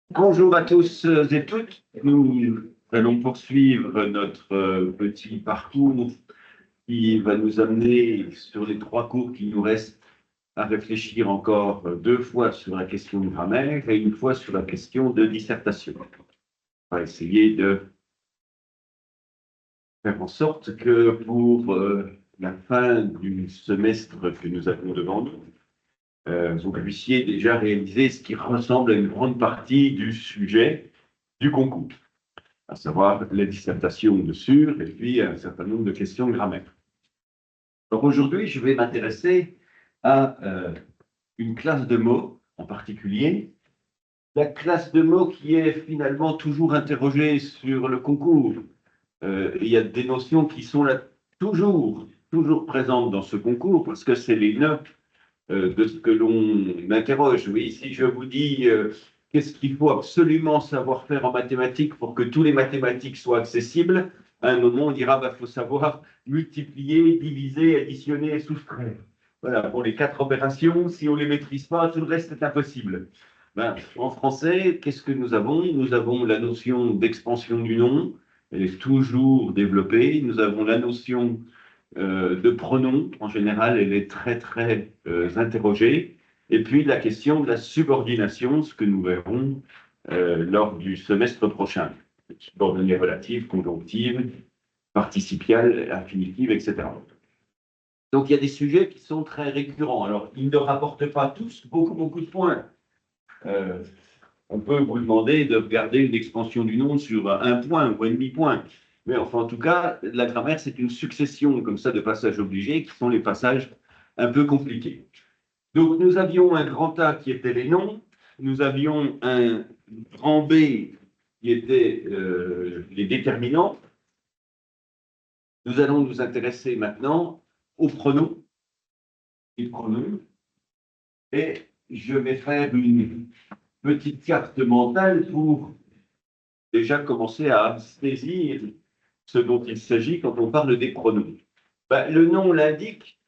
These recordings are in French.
Bonjour à tous et toutes. Nous allons poursuivre notre petit parcours qui va nous amener sur les 3 cours qui nous restent à réfléchir encore 2 fois sur la question de grammaire et 1 fois sur la question de dissertation. On va essayer de faire en sorte que pour la fin du semestre que nous avons devant nous, vous puissiez déjà réaliser ce qui ressemble à une grande partie du sujet du concours, à savoir les dissertations de sur et puis un certain nombre de questions de grammaire. Donc aujourd'hui, je vais m'intéresser à une classe de mots en particulier, la classe de mots qui est finalement toujours interrogée sur le concours. Il y a des notions qui sont là toujours présentes dans ce concours parce que c'est les nœuds de ce que l'on interroge. Oui, si je vous dis qu'est-ce qu'il faut absolument savoir faire en mathématiques pour que tous les mathématiques soient accessibles, à un moment on dira faut savoir multiplier, diviser, additionner et soustraire. Voilà, pour les 4 opérations, si on ne les maîtrise pas, tout le reste est impossible. En français, qu'est-ce que nous avons? Nous avons la notion d'expansion du nom, elle est toujours développée. Nous avons la notion de pronoms, en général, elle est très interrogée. Et puis la question de la subordination, ce que nous verrons lors du semestre prochain. Subordonnée relative, conjonctive, participiale, infinitive, etc. Donc il y a des sujets qui sont très récurrents. Alors, ils ne rapportent pas tous beaucoup de points. On peut vous demander de regarder une expansion du nom sur 1 point ou 1,5 point. Mais enfin, en tout cas, la grammaire, c'est une succession comme ça de passages obligés qui sont les passages un peu compliqués. Donc, nous avions un grand A qui était les noms, nous avions un grand B qui était les déterminants. Nous allons nous intéresser maintenant aux pronoms. Et je vais faire une petite carte mentale pour déjà commencer à saisir ce dont il s'agit quand on parle des pronoms. Le nom l'indique.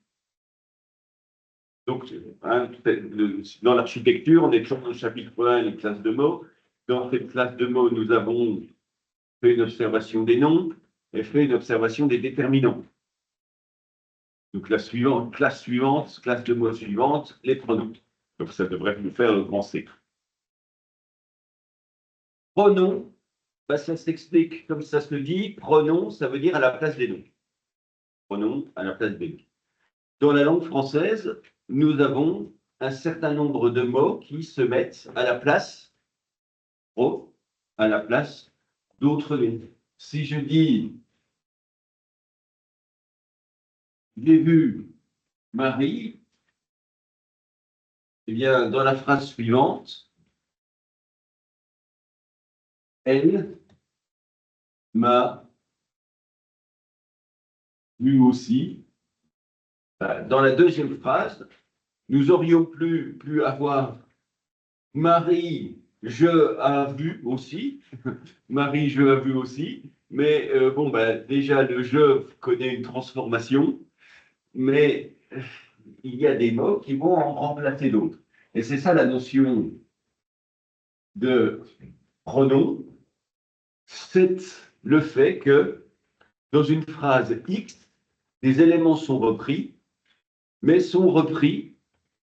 Donc, dans l'architecture, on est toujours dans le chapitre 1, les classes de mots. Dans cette classe de mots, nous avons fait une observation des noms et fait une observation des déterminants. Donc, classe suivante, classe de mots suivante, les pronoms. Donc, ça devrait nous faire le grand C. Pronom, ça s'explique comme ça se dit. Pronom, ça veut dire à la place des noms. Pronom à la place des noms. Dans la langue française, nous avons un certain nombre de mots qui se mettent à la place d'autres noms. Si je dis j'ai vu Marie, eh bien, dans la phrase suivante, elle m'a vu aussi. Dans la deuxième phrase, nous aurions pu avoir Marie, je a vu aussi. Marie, je a vu aussi. Mais déjà, le je connaît une transformation, mais il y a des mots qui vont en remplacer d'autres. Et c'est ça la notion de pronom, c'est le fait que dans une phrase X, des éléments sont repris, mais sont repris,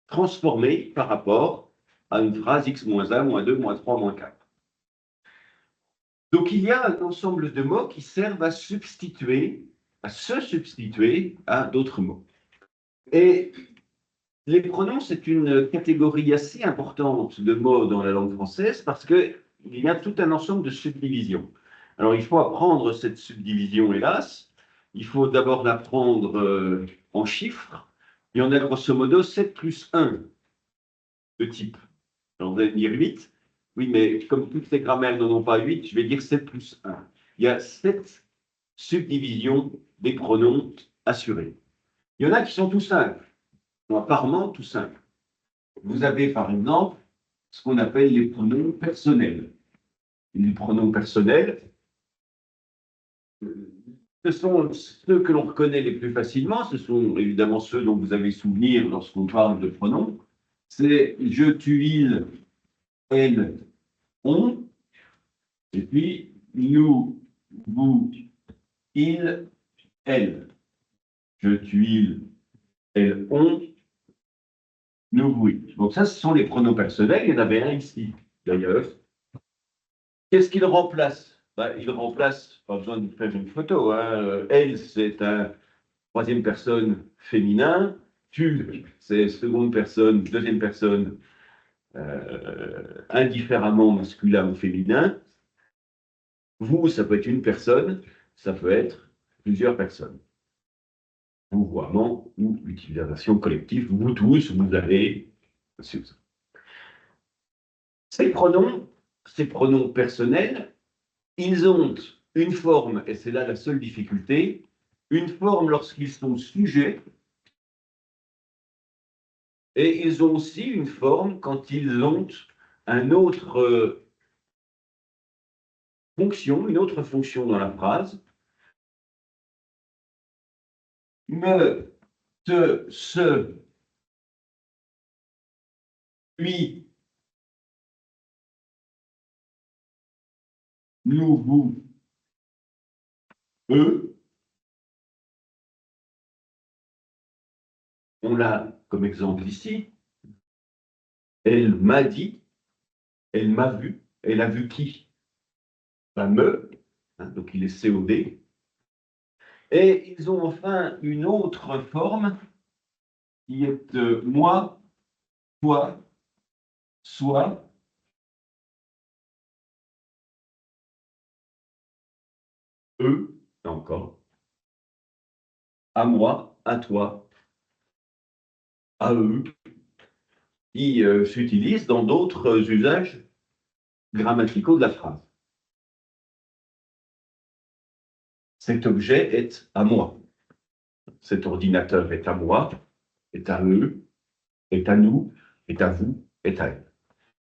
transformés par rapport à une phrase X-1, -2, -3, -4. Donc, il y a un ensemble de mots qui servent à se substituer à d'autres mots. Et les pronoms, c'est une catégorie assez importante de mots dans la langue française parce qu'il y a tout un ensemble de subdivisions. Alors, il faut apprendre cette subdivision, hélas. Il faut d'abord l'apprendre en chiffres. Il y en a grosso modo 7 plus 1 de type. Alors, vous allez me dire 8. Oui, mais comme toutes les grammaires n'en ont pas 8, je vais dire 7 plus 1. Il y a 7 subdivisions des pronoms assurés. Il y en a qui sont tout simples, apparemment tout simples. Vous avez par exemple ce qu'on appelle les pronoms personnels. Les pronoms personnels, ce sont ceux que l'on reconnaît les plus facilement, ce sont évidemment ceux dont vous avez souvenir lorsqu'on parle de pronoms. c'est je, tu, il, elle, on, et puis nous, vous, il, elle. Je, tu, il, elle, on, nous, vous, il. Donc ça, ce sont les pronoms personnels. Il y en avait un ici, d'ailleurs. Qu'est-ce qu'il remplace? Ben, il remplace, pas besoin de faire une photo, hein. Elle, c'est un troisième personne féminin. Tu, c'est seconde personne, deuxième personne indifféremment masculin ou féminin. Vous, ça peut être une personne, ça peut être plusieurs personnes. Vouvoiement ou utilisation collective. Vous tous, vous avez. Ces pronoms personnels, ils ont une forme, et c'est là la seule difficulté, une forme lorsqu'ils sont sujets, et ils ont aussi une forme quand ils ont un autre fonction, une autre fonction dans la phrase. Me, te, se, lui, nous, vous, eux. On l'a comme exemple ici. Elle m'a dit, elle m'a vu, elle a vu qui? Ben, me, hein, donc il est COD. Et ils ont enfin une autre forme qui est moi, toi, soi, eux, là encore, à moi, à toi, à eux, qui s'utilisent dans d'autres usages grammaticaux de la phrase. Cet objet est à moi. Cet ordinateur est à moi, est à eux, est à nous, est à vous, est à elle.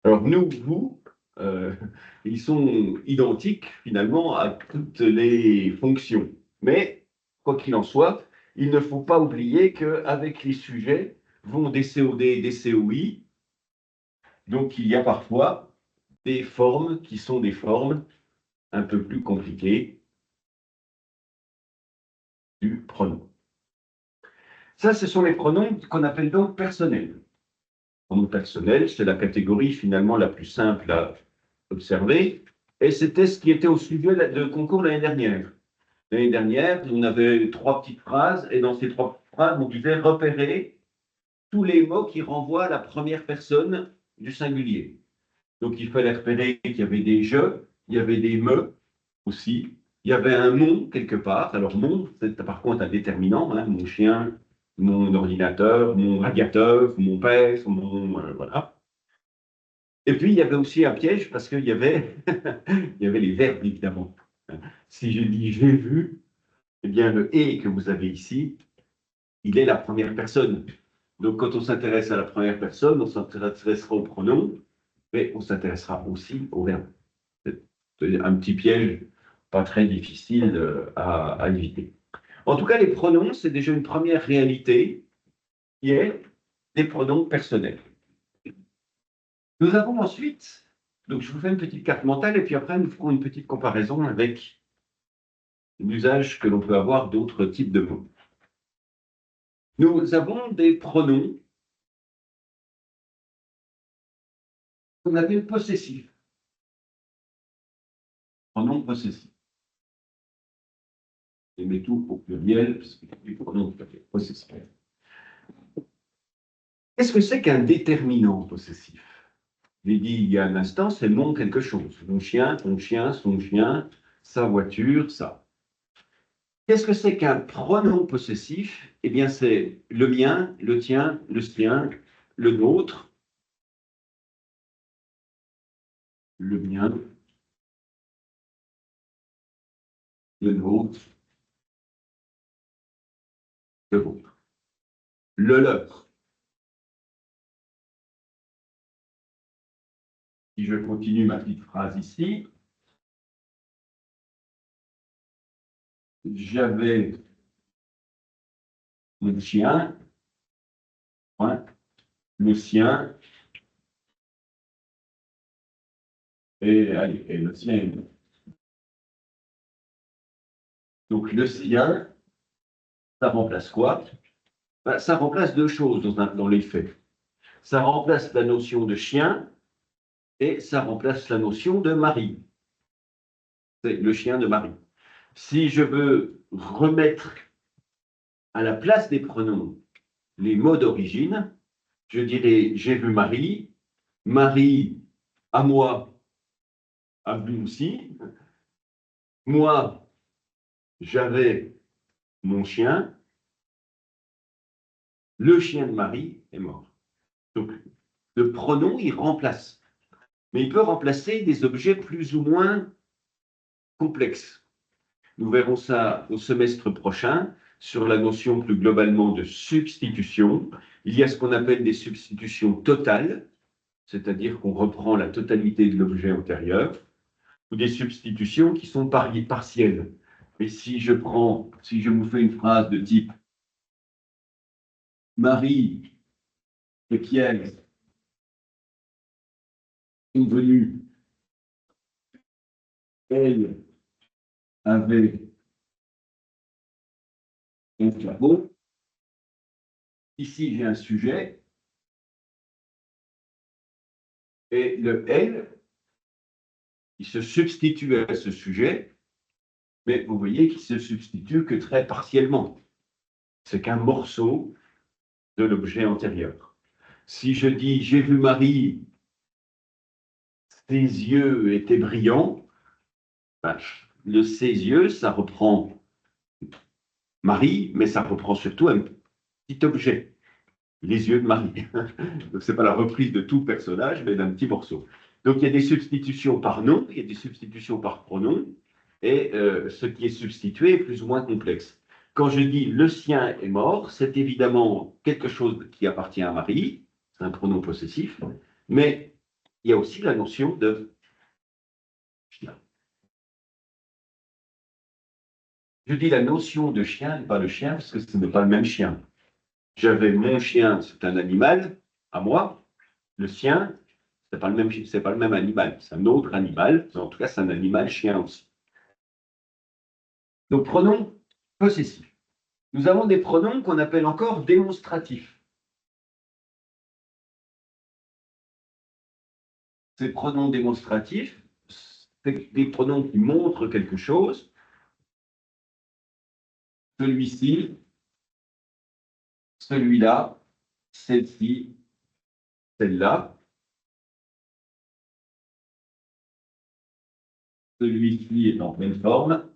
Alors nous, vous, euh, ils sont identiques finalement à toutes les fonctions. Mais, quoi qu'il en soit, il ne faut pas oublier qu'avec les sujets vont des COD et des COI. Donc il y a parfois des formes qui sont des formes un peu plus compliquées du pronom. Ça, ce sont les pronoms qu'on appelle donc personnels. Pronom personnel, c'est la catégorie finalement la plus simple à observer. Et c'était ce qui était au sujet de concours l'année dernière. L'année dernière, on avait 3 petites phrases, et dans ces 3 phrases, on disait repérer tous les mots qui renvoient à la première personne du singulier. Donc il fallait repérer qu'il y avait des je, il y avait des me aussi, il y avait un mon quelque part. Alors mon, c'est par contre un déterminant, hein, mon chien, mon ordinateur, mon radiateur, mon père, mon voilà. Et puis il y avait aussi un piège parce qu'il y avait, il y avait les verbes évidemment. Si je dis j'ai vu, eh bien le et que vous avez ici, il est la première personne. Donc quand on s'intéresse à la première personne, on s'intéressera au pronom, mais on s'intéressera aussi au verbe. C'est un petit piège pas très difficile à éviter. En tout cas, les pronoms, c'est déjà une première réalité qui est des pronoms personnels. Nous avons ensuite, donc je vous fais une petite carte mentale et puis après nous ferons une petite comparaison avec l'usage que l'on peut avoir d'autres types de mots. Nous avons des pronoms qu'on appelle possessifs. Pronoms possessifs. Je mets tout au pluriel, parce que les pronoms possessifs. Qu'est-ce que c'est qu'un déterminant possessif? Je l'ai dit il y a un instant, c'est mon quelque chose. Mon chien, ton chien, son chien, sa voiture, ça. Qu'est-ce que c'est qu'un pronom possessif? Eh bien, c'est le mien, le tien, le sien, le nôtre, le mien, le nôtre, le vôtre. Le leur. Si je continue ma petite phrase ici, j'avais mon chien, point, le sien et le sien. Donc le sien, ça remplace quoi? Ben, ça remplace deux choses dans les faits. Ça remplace la notion de chien et ça remplace la notion de mari. C'est le chien de Marie. Si je veux remettre à la place des pronoms les mots d'origine, je dirais j'ai vu Marie, Marie à moi a vu aussi, moi j'avais mon chien, le chien de Marie est mort. Donc le pronom il remplace, mais il peut remplacer des objets plus ou moins complexes. Nous verrons ça au semestre prochain sur la notion plus globalement de substitution. Il y a ce qu'on appelle des substitutions totales, c'est-à-dire qu'on reprend la totalité de l'objet antérieur, ou des substitutions qui sont partielles. Et si je vous fais une phrase de type Marie et Pierre sont venus, elle avait un capot. Ici, j'ai un sujet, et le elle, il se substitue à ce sujet, mais vous voyez qu'il se substitue que très partiellement. C'est qu'un morceau de l'objet antérieur. Si je dis j'ai vu Marie, ses yeux étaient brillants, ben, ses yeux, ça reprend Marie, mais ça reprend surtout un petit objet, les yeux de Marie. Donc c'est pas la reprise de tout personnage, mais d'un petit morceau. Donc il y a des substitutions par nom, il y a des substitutions par pronom, et ce qui est substitué est plus ou moins complexe. Quand je dis le sien est mort, c'est évidemment quelque chose qui appartient à Marie, c'est un pronom possessif, mais il y a aussi la notion de chien. Je dis la notion de chien et pas le chien, parce que ce n'est pas le même chien. J'avais mon chien, c'est un animal, à moi. Le sien, c'est pas le même animal, c'est un autre animal. En tout cas, c'est un animal chien aussi. Donc, pronoms possessifs. Nous avons des pronoms qu'on appelle encore démonstratifs. Ces pronoms démonstratifs, c'est des pronoms qui montrent quelque chose. Celui-ci, celui-là, celle-ci, celle-là. Celui-ci est en pleine forme.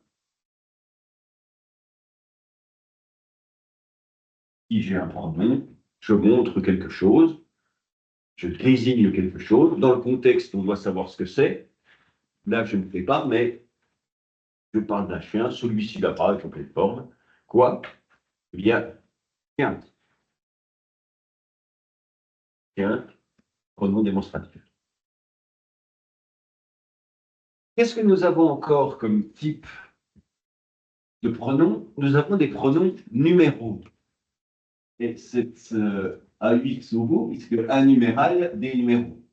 Si j'ai un pronom, je montre quelque chose, je désigne quelque chose. Dans le contexte, on doit savoir ce que c'est. Là, je ne fais pas, mais je parle d'un chien, celui-ci là-bas est en pleine forme. Quoi? Eh bien, tiens, tiens, pronom démonstratif. Qu'est-ce que nous avons encore comme type de pronoms? Nous avons des pronoms numéraux. Et c'est AUX au bout, puisque un numéral, des numéros.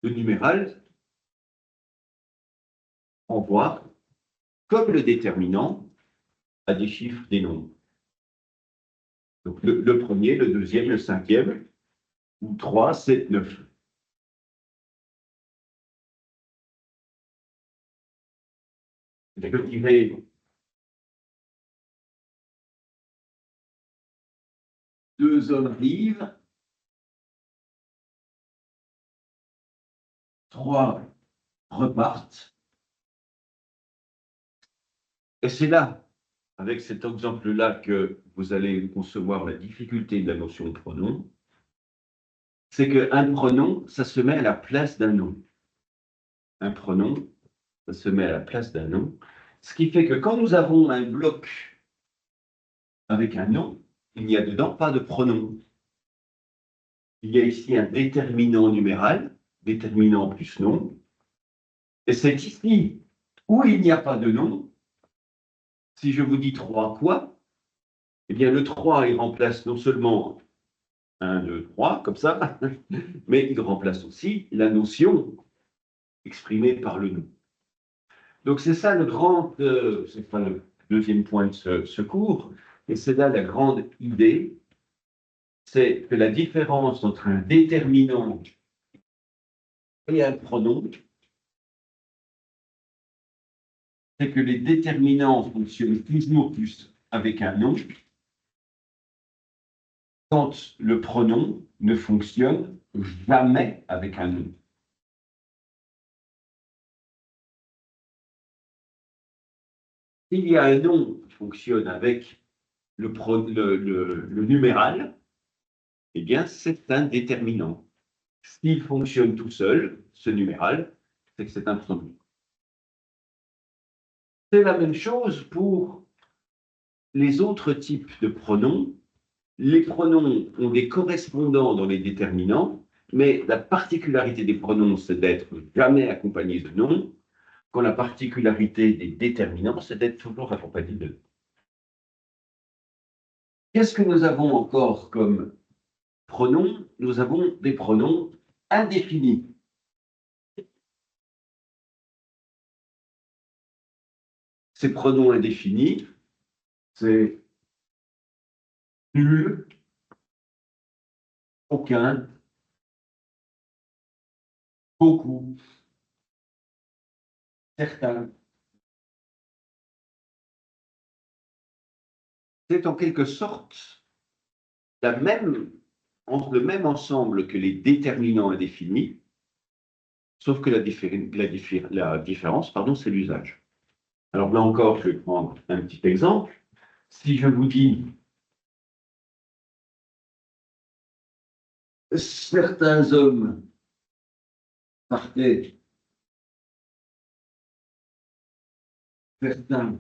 Le numéral envoie, comme le déterminant, à des chiffres, des nombres. Donc le premier, le deuxième, le cinquième, ou 3, 7, 9. Je dirais deux hommes vivent, 3 repartent. Et c'est là, avec cet exemple-là, que vous allez concevoir la difficulté de la notion de pronom. C'est qu'un pronom, ça se met à la place d'un nom. Un pronom, ça se met à la place d'un nom. Ce qui fait que quand nous avons un bloc avec un nom, il n'y a dedans pas de pronom. Il y a ici un déterminant numéral, déterminant plus nom. Et c'est ici où il n'y a pas de nom. Si je vous dis 3 quoi, Eh bien, le 3, il remplace non seulement 1, 2, 3, comme ça, mais il remplace aussi la notion exprimée par le nous. Donc, c'est ça c'est pas le deuxième point de ce cours, et c'est là la grande idée, c'est que la différence entre un déterminant et un pronom, c'est que les déterminants fonctionnent toujours plus avec un nom, quand le pronom ne fonctionne jamais avec un nom. S'il y a un nom qui fonctionne avec le numéral, eh bien, c'est un déterminant. S'il fonctionne tout seul, ce numéral, c'est que c'est un pronom. C'est la même chose pour les autres types de pronoms. Les pronoms ont des correspondants dans les déterminants, mais la particularité des pronoms, c'est d'être jamais accompagnés de nom, quand la particularité des déterminants, c'est d'être toujours accompagnés de nom. Qu'est-ce que nous avons encore comme pronoms? Nous avons des pronoms indéfinis. Ces pronoms indéfinis, c'est nul, aucun, beaucoup, certain. C'est en quelque sorte entre le même ensemble que les déterminants indéfinis, sauf que la différence, c'est l'usage. Alors là encore, je vais prendre un petit exemple. Si je vous dis certains hommes partaient, certains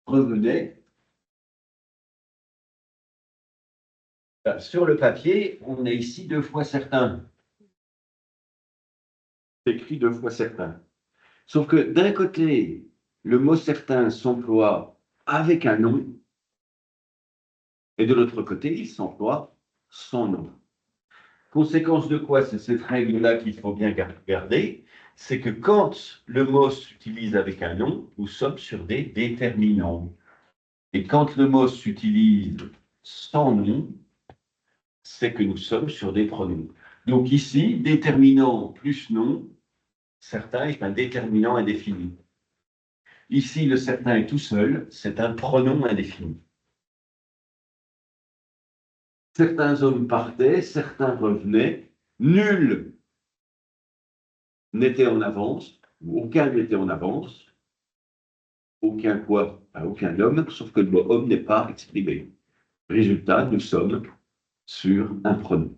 revenaient, sur le papier, on a ici 2 fois certains. C'est écrit 2 fois certains. Sauf que d'un côté, le mot certain s'emploie avec un nom, et de l'autre côté, il s'emploie sans nom. Conséquence de quoi? C'est cette règle-là qu'il faut bien garder, c'est que quand le mot s'utilise avec un nom, nous sommes sur des déterminants. Et quand le mot s'utilise sans nom, c'est que nous sommes sur des pronoms. Donc ici, déterminant plus nom, certain est un déterminant indéfini. Ici, le certain est tout seul, c'est un pronom indéfini. Certains hommes partaient, certains revenaient, nul n'était en avance, ou aucun n'était en avance, aucun quoi, aucun homme, sauf que le mot homme n'est pas exprimé. Résultat, nous sommes sur un pronom.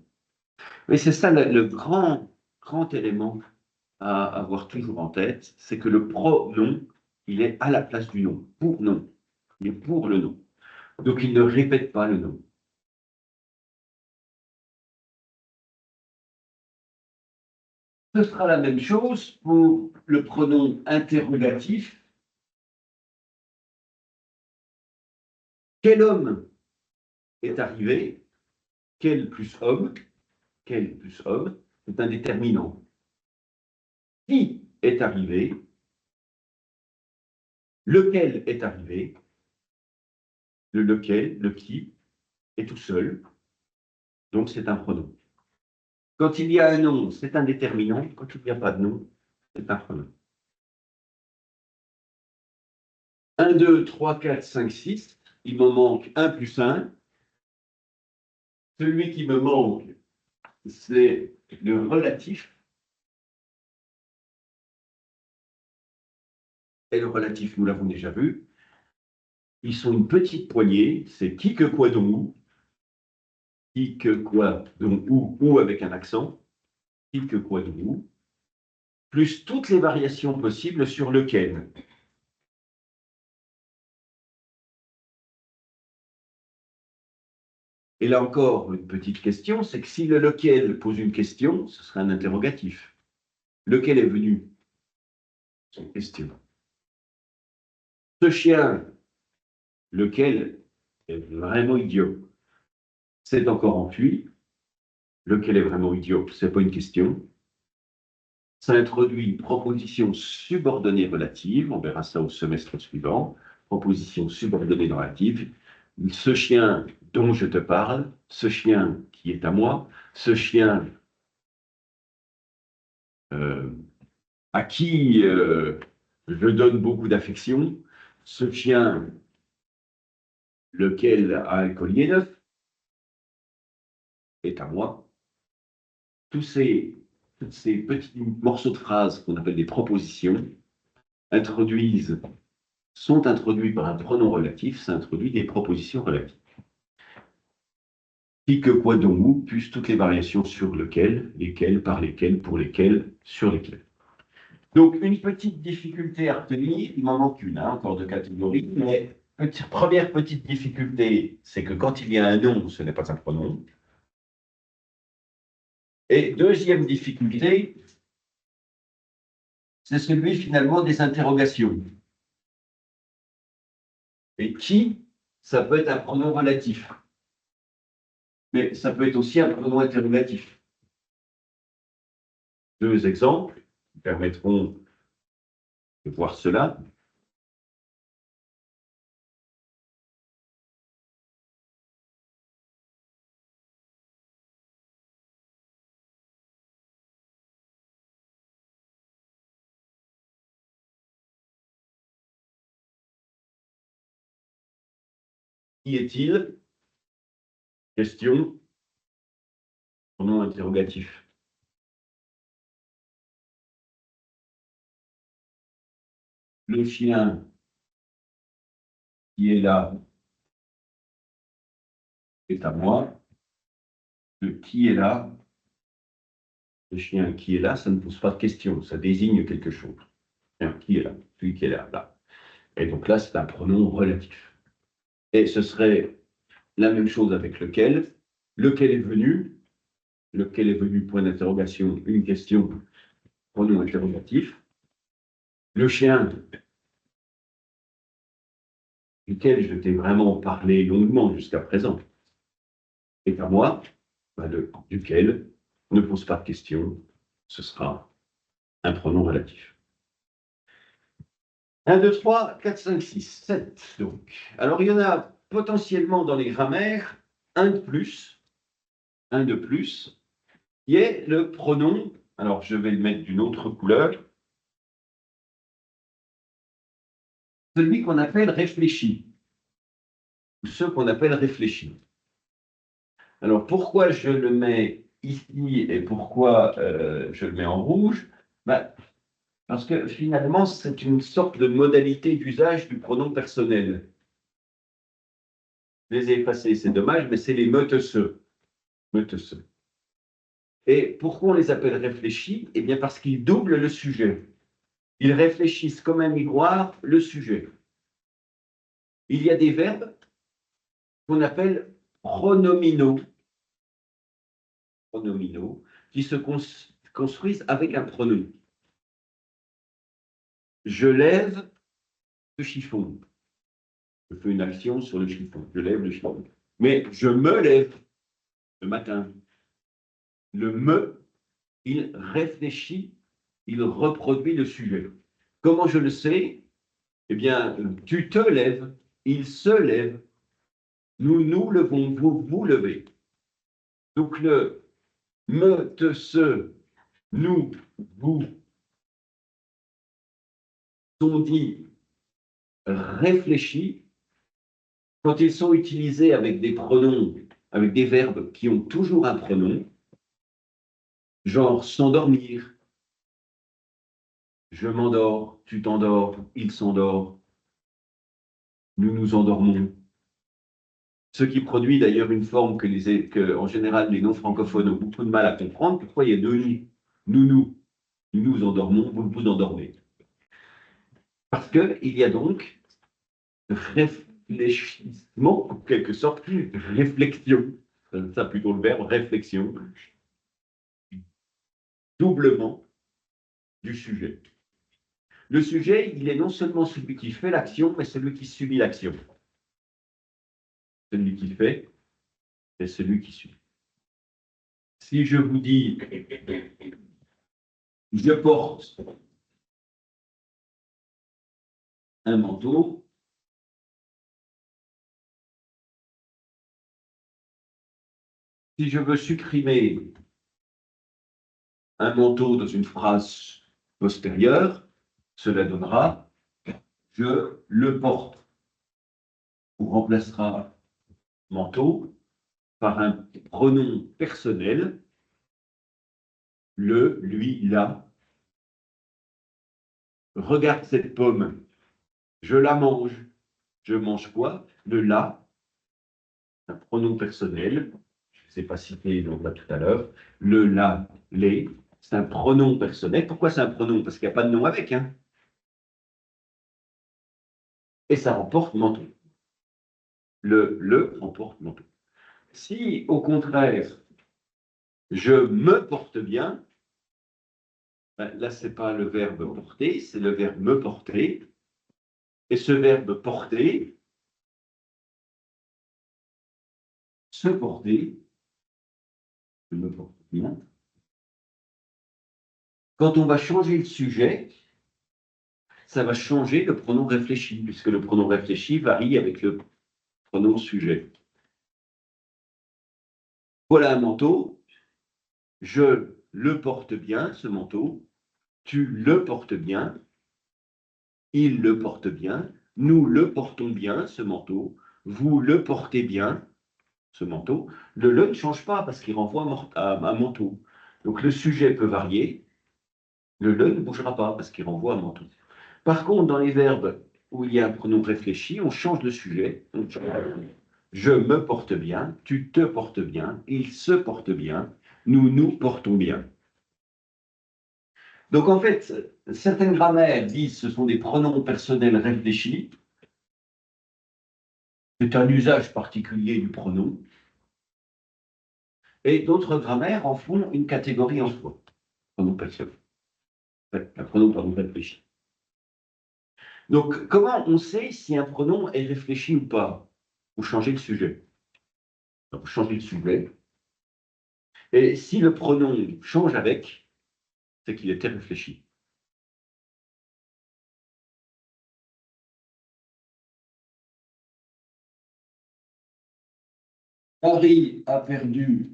Mais c'est ça le grand élément à avoir toujours en tête, c'est que le pronom, il est à la place du nom, pour nom. Il est pour le nom. Donc il ne répète pas le nom. Ce sera la même chose pour le pronom interrogatif. Quel homme est arrivé? Quel plus homme? Quel plus homme? C'est un déterminant. Qui est arrivé? Lequel est arrivé? Le lequel, le qui, est tout seul. Donc c'est un pronom. Quand il y a un nom, c'est un déterminant. Quand il n'y a pas de nom, c'est un pronom. 1, 2, 3, 4, 5, 6. Il m'en manque 1 plus 1. Celui qui me manque, c'est le relatif. Et le relatif, nous l'avons déjà vu. Ils sont une petite poignée. C'est qui que quoi dont où. Qui que quoi dont où, ou avec un accent. Qui que quoi dont où. Plus toutes les variations possibles sur lequel. Et là encore, une petite question, c'est que si le lequel pose une question, ce sera un interrogatif. Lequel est venu? C'est une question. Ce chien, lequel est vraiment idiot. C'est encore enfui. Lequel est vraiment idiot? Ce n'est pas une question. Ça introduit une proposition subordonnée relative. On verra ça au semestre suivant. Proposition subordonnée relative. Ce chien dont je te parle, ce chien qui est à moi, ce chien à qui je donne beaucoup d'affection, ce chien lequel a un collier neuf est à moi. Tous ces petits morceaux de phrases qu'on appelle des propositions sont introduits par un pronom relatif, ça introduit des propositions relatives. Qui, que, quoi, dont, où, plus toutes les variations sur lequel, lesquels, par lesquels, pour lesquels, sur lesquels. Donc, une petite difficulté à retenir, il m'en manque une, hein, encore de catégorie, mais première petite difficulté, c'est que quand il y a un nom, ce n'est pas un pronom. Et deuxième difficulté, c'est celui finalement des interrogations. Et qui, ça peut être un pronom relatif, mais ça peut être aussi un pronom interrogatif. Deux exemples qui permettront de voir cela. Qui est-il? Question, pronom interrogatif. Le chien qui est là est à moi. Le qui est là, le chien qui est là, ça ne pose pas de question, ça désigne quelque chose. Qui est là? Celui qui est là, là. Et donc là, c'est un pronom relatif. Et ce serait la même chose avec lequel. Lequel est venu, point d'interrogation, une question, pronom interrogatif. Le chien, duquel je t'ai vraiment parlé longuement jusqu'à présent, est à moi, duquel ne pose pas de question, ce sera un pronom relatif. 1, 2, 3, 4, 5, 6, 7. Donc. Alors, il y en a potentiellement dans les grammaires un de plus, qui est le pronom. Alors, je vais le mettre d'une autre couleur. Celui qu'on appelle réfléchi, ou ceux qu'on appelle réfléchis. Alors, pourquoi je le mets ici et pourquoi je le mets en rouge? Parce que finalement, c'est une sorte de modalité d'usage du pronom personnel. Je les ai effacés, c'est dommage, mais c'est les meuteseux. Et pourquoi on les appelle réfléchis? Eh bien, parce qu'ils doublent le sujet. Ils réfléchissent comme un miroir le sujet. Il y a des verbes qu'on appelle pronominaux, qui se construisent avec un pronom. Je lève le chiffon. Je fais une action sur le chiffon. Je lève le chiffon. Mais je me lève le matin. Le me, il réfléchit, il reproduit le sujet. Comment je le sais? Eh bien, tu te lèves, il se lève, nous nous levons, vous vous levez. Donc le me, te, se, nous, vous sont dits réfléchis quand ils sont utilisés avec des pronoms, avec des verbes qui ont toujours un pronom, genre s'endormir, je m'endors, tu t'endors, il s'endort, nous nous endormons. Ce qui produit d'ailleurs une forme que en général, les non-francophones ont beaucoup de mal à comprendre. Pourquoi il y a deux nous nous endormons, vous vous endormez. Parce qu'il y a donc réfléchissement, en quelque sorte, réflexion, ça plutôt le verbe réflexion, doublement du sujet. Le sujet, il est non seulement celui qui fait l'action, mais celui qui subit l'action. celui qui fait, et celui qui suit. Si je vous dis, je porte un manteau, si je veux supprimer un manteau dans une phrase postérieure, cela donnera je le porte. On remplacera manteau par un pronom personnel, le, lui, la. Regarde cette pomme, je la mange. Je mange quoi? Le la, un pronom personnel, je ne sais pas citer donc là tout à l'heure. Le la, les, c'est un pronom personnel. Pourquoi c'est un pronom? Parce qu'il n'y a pas de nom avec, hein. Et ça remporte manteau. Le remporte manteau. Si, au contraire, je me porte bien, ben, là, ce n'est pas le verbe porter, c'est le verbe me porter. Et ce verbe porter, se porter, je me porte bien. Quand on va changer le sujet, ça va changer le pronom réfléchi, puisque le pronom réfléchi varie avec le pronom sujet. Voilà un manteau, je le porte bien, ce manteau, tu le portes bien, il le porte bien, nous le portons bien, ce manteau, vous le portez bien, ce manteau. Le ne change pas parce qu'il renvoie à un manteau. Donc le sujet peut varier, le ne bougera pas parce qu'il renvoie à un manteau. Par contre, dans les verbes où il y a un pronom réfléchi, on change de sujet. Je me porte bien, tu te portes bien, il se porte bien, nous nous portons bien. Donc en fait, certaines grammaires disent que ce sont des pronoms personnels réfléchis. C'est un usage particulier du pronom. Et d'autres grammaires en font une catégorie en soi. Pronom personnel. Un pronom réfléchi. Donc, comment on sait si un pronom est réfléchi ou pas? Vous changez de sujet. Donc, vous changez de sujet. Et si le pronom change avec, c'est qu'il était réfléchi. Paris a perdu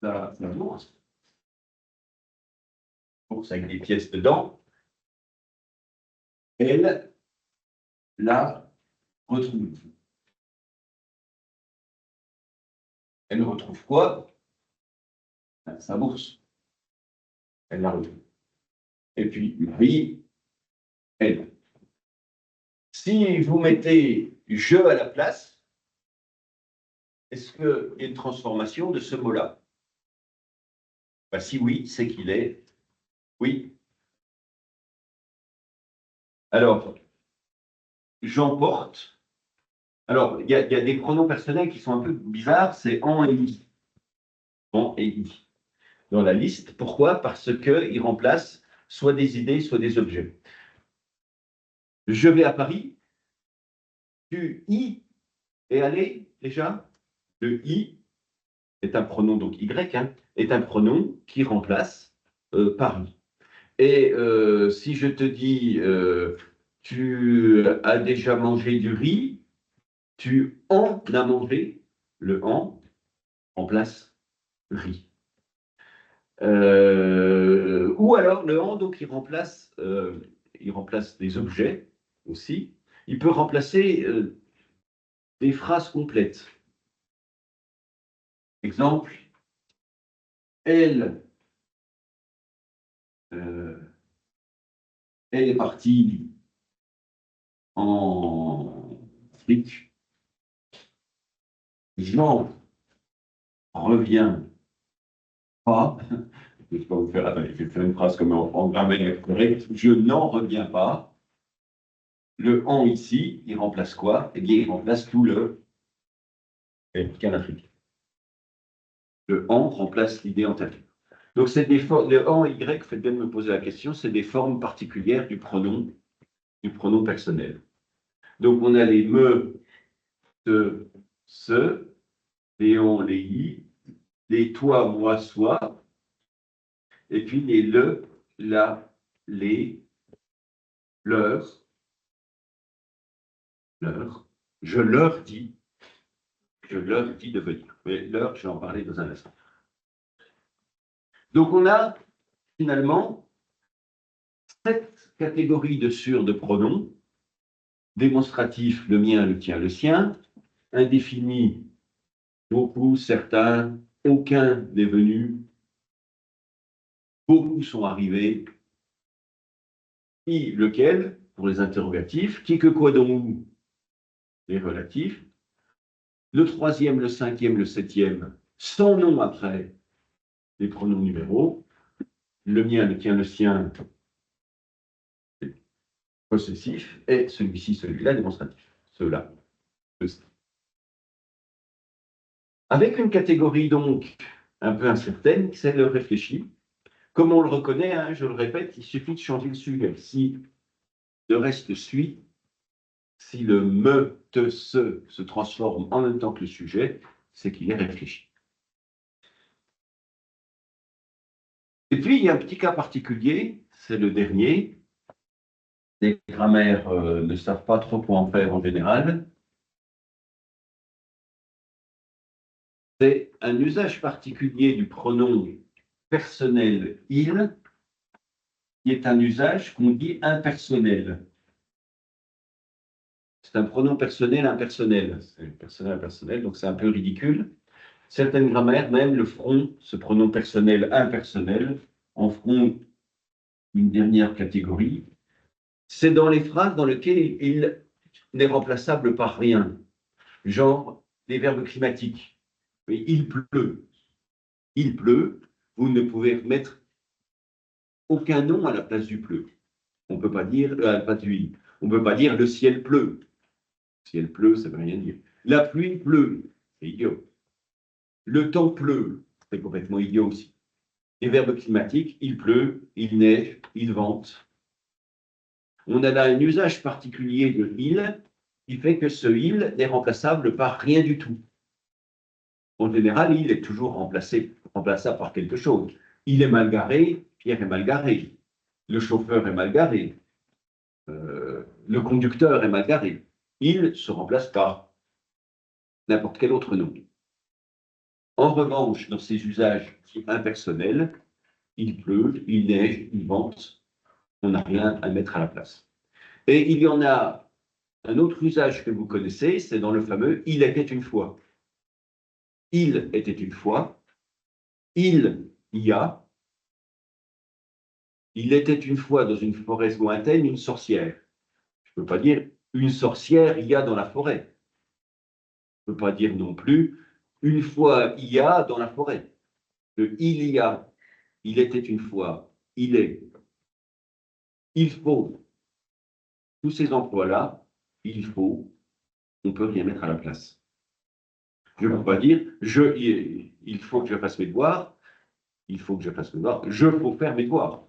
la bourse avec des pièces dedans. Elle la retrouve. Elle retrouve quoi? Sa bourse. Elle la retrouve. Et puis, Marie, elle. Si vous mettez je à la place, est-ce qu'il y a une transformation de ce mot-là? Ben, si oui, c'est qu'il est oui. Alors, j'emporte. Alors, il y a des pronoms personnels qui sont un peu bizarres, c'est en et i. En et i. Dans la liste. Pourquoi? Parce qu'ils remplacent soit des idées, soit des objets. Je vais à Paris. Tu y es allé déjà? Le i est un pronom, donc y, hein, est un pronom qui remplace Paris. Et si je te dis tu as déjà mangé du riz, tu en as mangé, le en remplace riz. Ou alors le en, donc il remplace des objets aussi. Il peut remplacer des phrases complètes. Exemple, elle, euh, elle est partie en Afrique. Jean revient pas. Je vais pas vous faire, attendez, je vais faire une phrase comme en grammaire correcte. Je n'en reviens pas. Le en ici, il remplace quoi? Eh bien, il remplace tout le Afrique. Le en remplace l'idée antérieure. Donc, c'est des formes, le en y, faites bien de me poser la question, c'est des formes particulières du pronom du pronom personnel. Donc, on a les me, te, ce, les on, les i, les toi, moi, soi, et puis les le, la, les, leur, je leur dis de venir. Mais leur, je vais en parler dans un instant. Donc, on a finalement 7 catégories de pronoms. Démonstratif, le mien, le tien, le sien. Indéfini, beaucoup, certains, aucun n'est venu, beaucoup sont arrivés. Qui, lequel, pour les interrogatifs. Qui, que, quoi, dont, où, les relatifs. Le troisième, le cinquième, le septième, sans nom après les pronoms numéros. Le mien, le tien, le sien, possessif, et celui-ci, celui-là, démonstratif. Ceux-là. Avec une catégorie donc un peu incertaine, c'est le réfléchi. Comme on le reconnaît, hein, je le répète, il suffit de changer le sujet. Si le reste suit, si le me, te, se transforme en même temps que le sujet, c'est qu'il est réfléchi. Et puis, il y a un petit cas particulier, c'est le dernier. Les grammaires ne savent pas trop quoi en faire en général. C'est un usage particulier du pronom personnel il, qui est un usage qu'on dit impersonnel. C'est un pronom personnel impersonnel. C'est personnel impersonnel, donc c'est un peu ridicule. Certaines grammaires même le feront, ce pronom personnel impersonnel, en feront une dernière catégorie. C'est dans les phrases dans lesquelles il n'est remplaçable par rien, genre les verbes climatiques. Mais il pleut, vous ne pouvez mettre aucun nom à la place du pleu. On ne peut pas dire, pas du il. On ne peut pas dire le ciel pleut. Le ciel pleut, ça ne veut rien dire. La pluie pleut, c'est idiot. Le temps pleut, c'est complètement idiot aussi. Les verbes climatiques, il pleut, il neige, il vente. On a là un usage particulier de il qui fait que ce il n'est remplaçable par rien du tout. En général, il est toujours remplaçable par quelque chose. Il est mal garé, Pierre est mal garé. Le chauffeur est mal garé. Le conducteur est mal garé. Il se remplace par n'importe quel autre nom. En revanche, dans ces usages impersonnels, il pleut, il neige, il vente, on n'a rien à mettre à la place. Et il y en a un autre usage que vous connaissez, c'est dans le fameux il était une fois. Il était une fois, il y a, il était une fois dans une forêt lointaine une sorcière. Je ne peux pas dire une sorcière y a dans la forêt. Je ne peux pas dire non plus une fois il y a dans la forêt. Le il y a, il était une fois, il est, il faut. Tous ces emplois-là, il faut, on ne peut rien mettre à la place. Je ne peux pas dire il faut que je fasse mes devoirs, il faut que je fasse mes devoirs, je faut faire mes devoirs.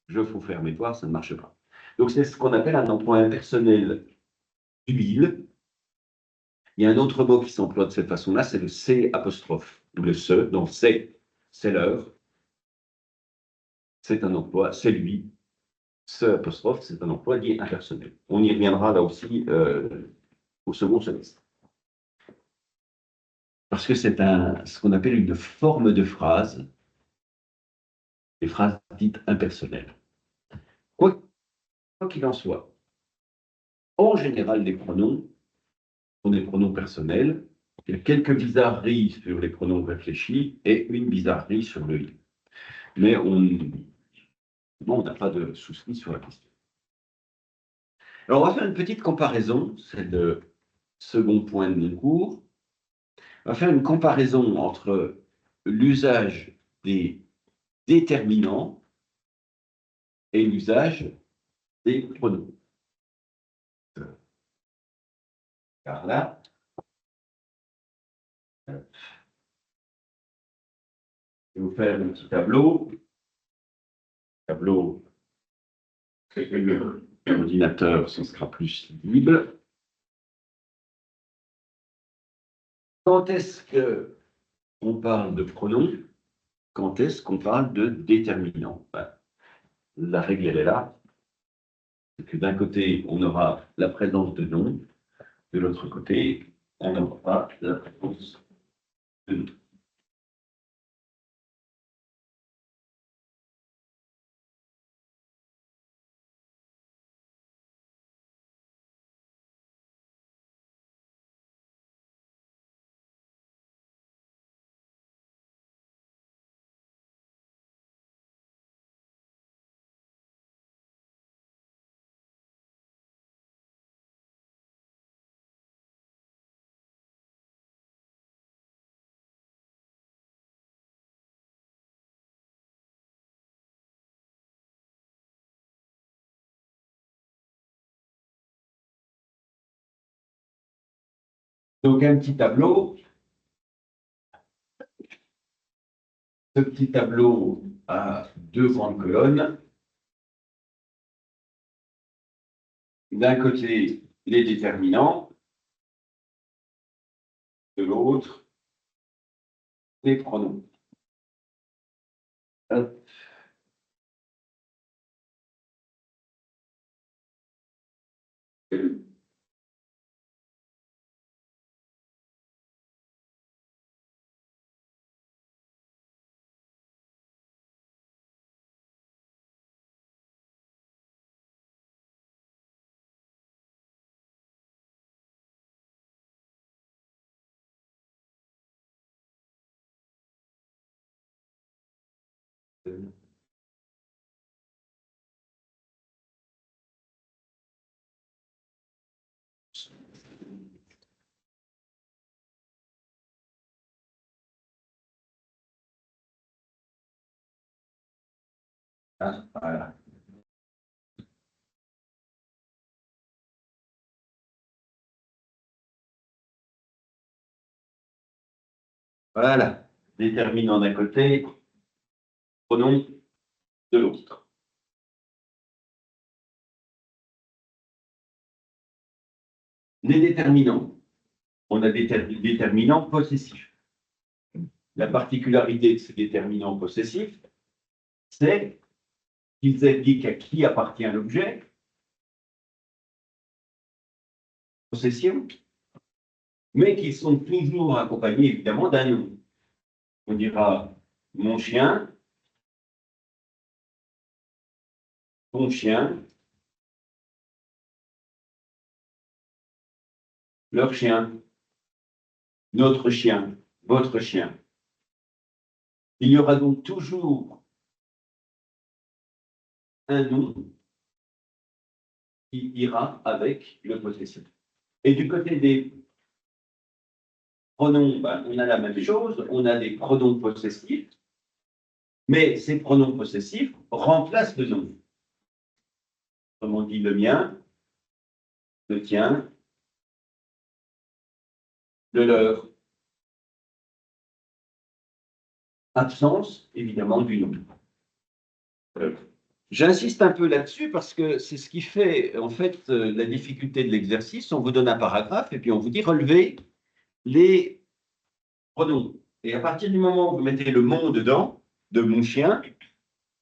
Je faut faire mes devoirs, ça ne marche pas. Donc c'est ce qu'on appelle un emploi impersonnel du il. Il y a un autre mot qui s'emploie de cette façon-là, c'est le C apostrophe, ou le ce, donc c'est l'heure, c'est un emploi, c'est lui. Ce apostrophe, c'est un emploi dit impersonnel. On y reviendra là aussi au second semestre. Parce que c'est ce qu'on appelle une forme de phrase, les phrases dites impersonnelles. Quoi qu'il en soit, en général, les pronoms sont des pronoms personnels. Il y a quelques bizarreries sur les pronoms réfléchis et une bizarrerie sur le il. Mais on n'a pas de souci sur la question. Alors, on va faire une petite comparaison, c'est le second point de mon cours. On va faire une comparaison entre l'usage des déterminants et l'usage des pronoms. Car là, je vais vous faire un petit tableau. Tableau l'ordinateur, ce sera plus lisible. Quand est-ce qu'on parle de pronoms? Quand est-ce qu'on parle de déterminants? Ben, la règle, elle est là. C'est que d'un côté, on aura la présence de noms, de l'autre côté, on n'aura pas la présence de noms. Donc, un petit tableau. Ce petit tableau a deux grandes colonnes. D'un côté, les déterminants, de l'autre, les pronoms. Hop. Ah, voilà. Voilà. Déterminant d'un côté, pronom de l'autre. Les déterminants. On a des déterminants possessifs. La particularité de ces déterminants possessifs, c'est qu'ils indiquent à qui appartient l'objet, possession, mais qu'ils sont toujours accompagnés évidemment d'un nom. On dira mon chien, ton chien, leur chien, notre chien, votre chien. Il y aura donc toujours un nom qui ira avec le possessif. Et du côté des pronoms, ben, on a la même chose, on a des pronoms possessifs, mais ces pronoms possessifs remplacent le nom. Autrement dit, le mien, le tien, le leur. Absence, évidemment, du nom. Euh, J'insiste un peu là-dessus parce que c'est ce qui fait, en fait, la difficulté de l'exercice. On vous donne un paragraphe et puis on vous dit relevez les pronoms. Et à partir du moment où vous mettez le mon dedans, de mon chien,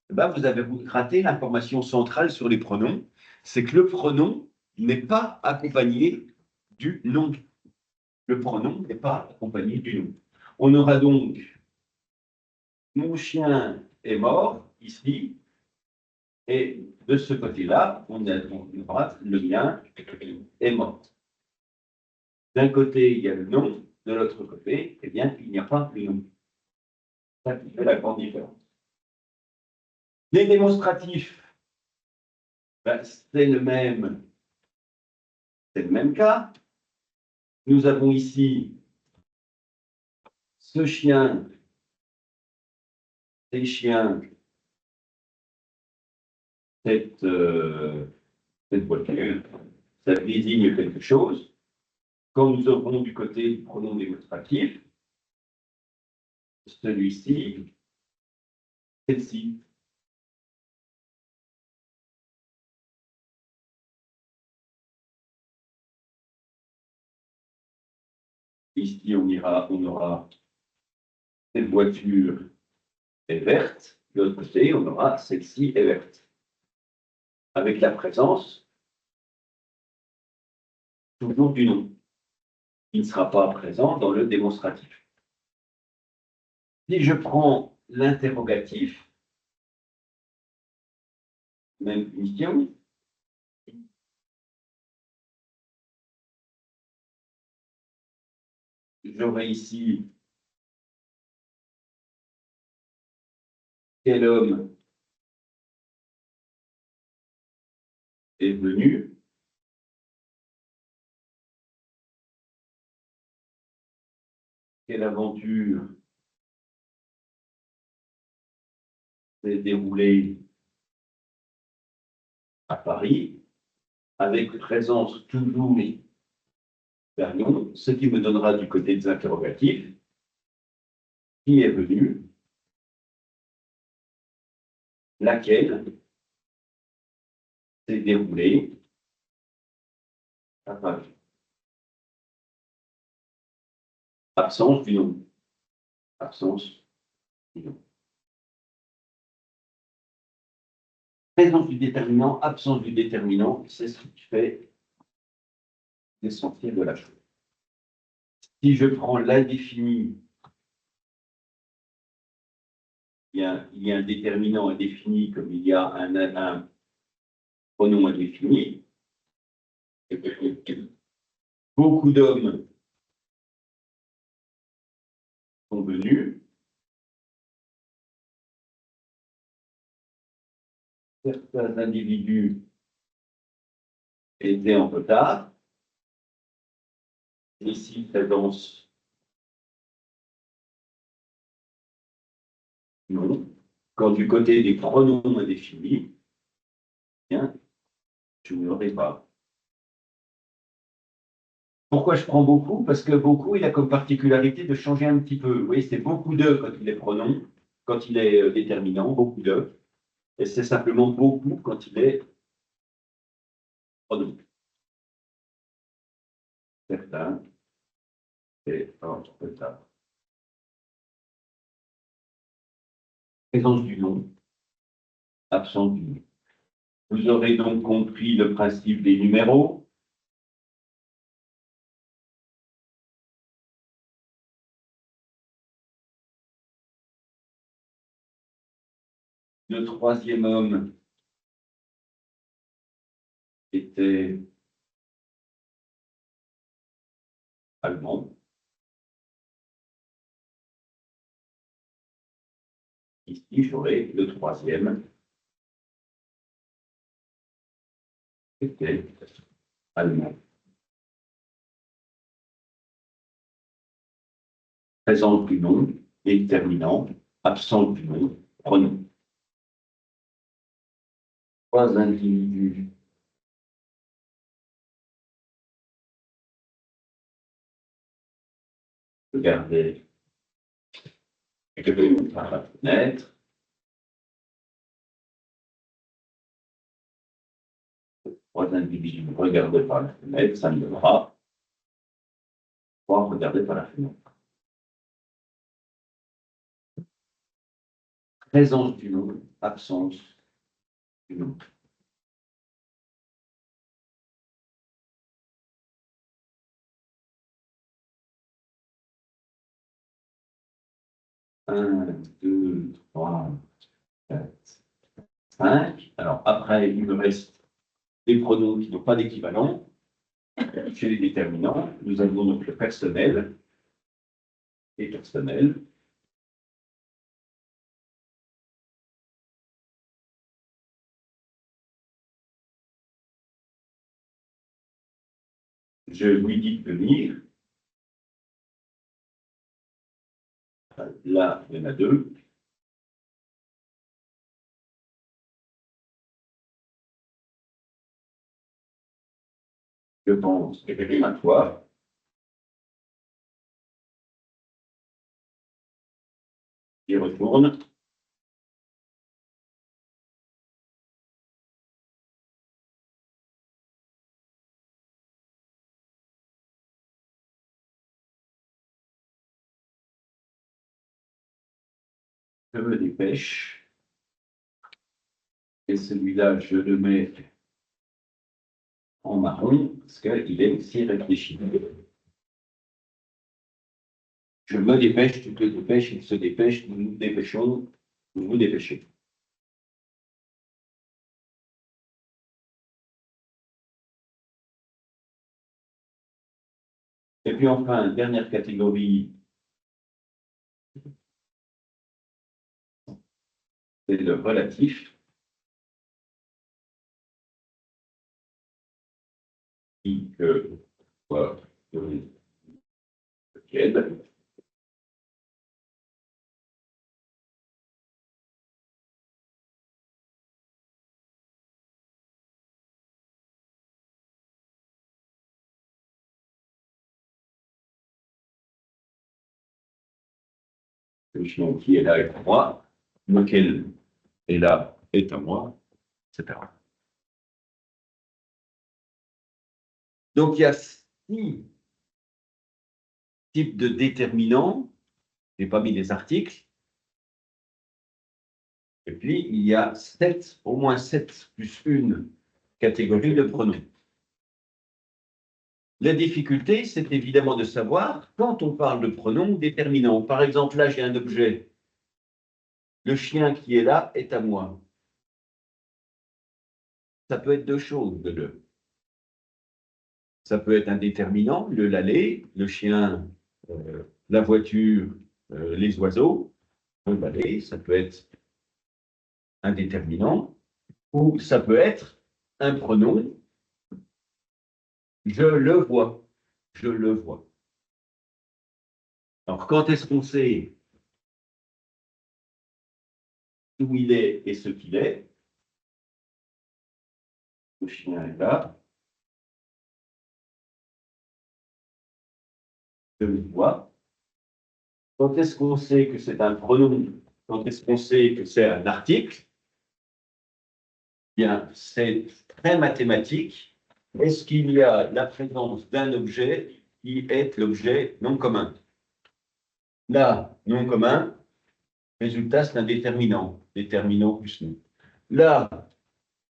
ben vous avez raté l'information centrale sur les pronoms. C'est que le pronom n'est pas accompagné du nom. Le pronom n'est pas accompagné du nom. On aura donc mon chien est mort ici, et de ce côté-là, on aura le mien est mort. D'un côté, il y a le nom, de l'autre côté, eh bien, il n'y a pas le nom. Ça qui fait la grande différence. Les démonstratifs, ben, c'est le même cas. Nous avons ici ce chien, ces chiens, cette, cette voiture. Ça désigne quelque chose. Quand nous aurons du côté du pronom démonstratif, celui-ci, celle-ci. Ici, on aura cette voiture est verte. De l'autre côté, on aura celle-ci est verte. Avec la présence toujours du nom. Il ne sera pas présent dans le démonstratif. Si je prends l'interrogatif, même question, j'aurai ici quel homme est venu, quelle aventure s'est déroulée à Paris, avec présence toujours d'un nom, ce qui me donnera du côté des interrogatifs qui est venu, laquelle s'est déroulée à Paris. Absence du nom. Absence du nom. Présence du déterminant, absence du déterminant, c'est ce qui fait l'essentiel de la chose. Si je prends l'indéfini, il y a un déterminant indéfini comme il y a un pronom indéfini. Beaucoup d'hommes sont venus. Certains individus étaient en retard. Ici, présence non. Quand du côté des pronoms indéfinis, bien, je ne l'aurai pas. Pourquoi je prends beaucoup? Parce que beaucoup, il a comme particularité de changer un petit peu. Vous voyez, c'est beaucoup de quand il est pronom, quand il est déterminant, beaucoup de. Et c'est simplement beaucoup quand il est pronom. Certains et retard. Présence du nom, absence du nom. Vous aurez donc compris le principe des numéros. Le troisième homme était allemand. Ici, j'aurai le troisième était allemand. Présence du nom, déterminant, absence du nom, pronom. Trois individus regardaient par la fenêtre. Trois individus regardaient par la fenêtre, ça me donnera trois regarder par la fenêtre. Présence du nom, absence du nom. Un, deux, trois, quatre, cinq. Alors après, il me reste des pronoms qui n'ont pas d'équivalent. Chez les déterminants, nous avons donc le personnel et personnel. Je lui dis de venir. Là, il y en a deux. Je pense à toi. Il retourne. Je me dépêche. Et celui-là, je le mets en marron parce qu'il est aussi réfléchi. Je me dépêche, tu te dépêches, il se dépêche, nous nous dépêchons, vous vous dépêchez. Et puis enfin, dernière catégorie, c'est le relatif. Qui, voilà, lequel. Le chien qui est là est à moi, lequel est là est à moi, etc. Donc il y a 6 types de déterminants. Je n'ai pas mis les articles. Et puis, il y a au moins 7 plus une catégorie de pronoms. La difficulté, c'est évidemment de savoir, quand on parle de pronoms déterminants, par exemple, là, j'ai un objet. Le chien qui est là est à moi. Ça peut être deux choses de le. Ça peut être un déterminant, l'aller, le chien, la voiture, les oiseaux. L'aller, ça peut être un déterminant, ou ça peut être un pronom. Je le vois. Je le vois. Alors, quand est-ce qu'on sait où il est et ce qu'il est? Le chien est là. Je le vois. Quand est-ce qu'on sait que c'est un pronom? Quand est-ce qu'on sait que c'est un article? Bien, c'est très mathématique. Est-ce qu'il y a la présence d'un objet qui est l'objet non commun? Là, non commun, résultat, c'est un déterminant. Déterminant plus nom. Là,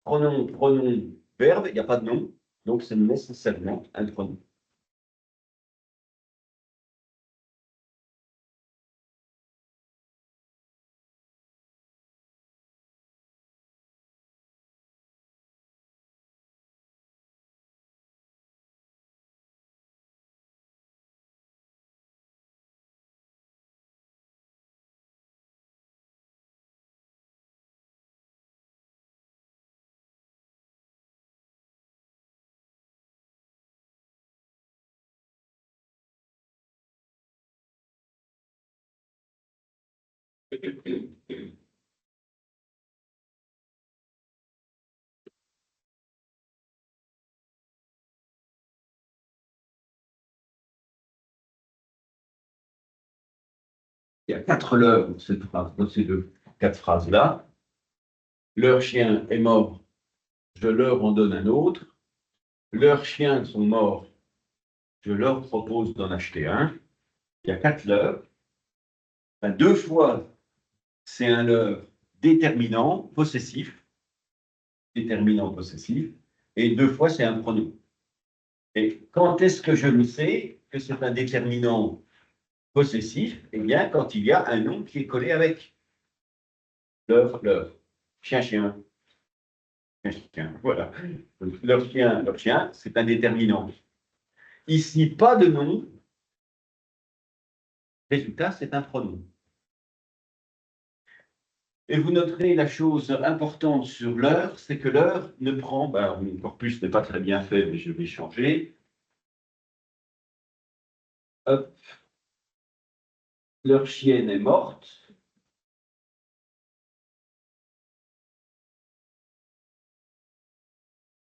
pronom, verbe, il n'y a pas de nom, donc c'est nécessairement un pronom. Il y a 4 leurres dans cette phrase, dans ces 4 phrases-là. Leur chien est mort, je leur en donne un autre. Leurs chiens sont morts, je leur propose d'en acheter un. Il y a 4 leurres. Enfin, 2 fois, c'est un leurre déterminant, possessif, et 2 fois, c'est un pronom. Et quand est-ce que je le sais que c'est un déterminant possessif? Eh bien, quand il y a un nom qui est collé avec. Leur. Chien, chien. Chien, voilà. Leur chien, c'est un déterminant. Ici, pas de nom. Résultat, c'est un pronom. Et vous noterez la chose importante sur l'heure, c'est que l'heure ne prend, mon corpus n'est pas très bien fait, mais je vais changer. Hop. Leur chienne est morte.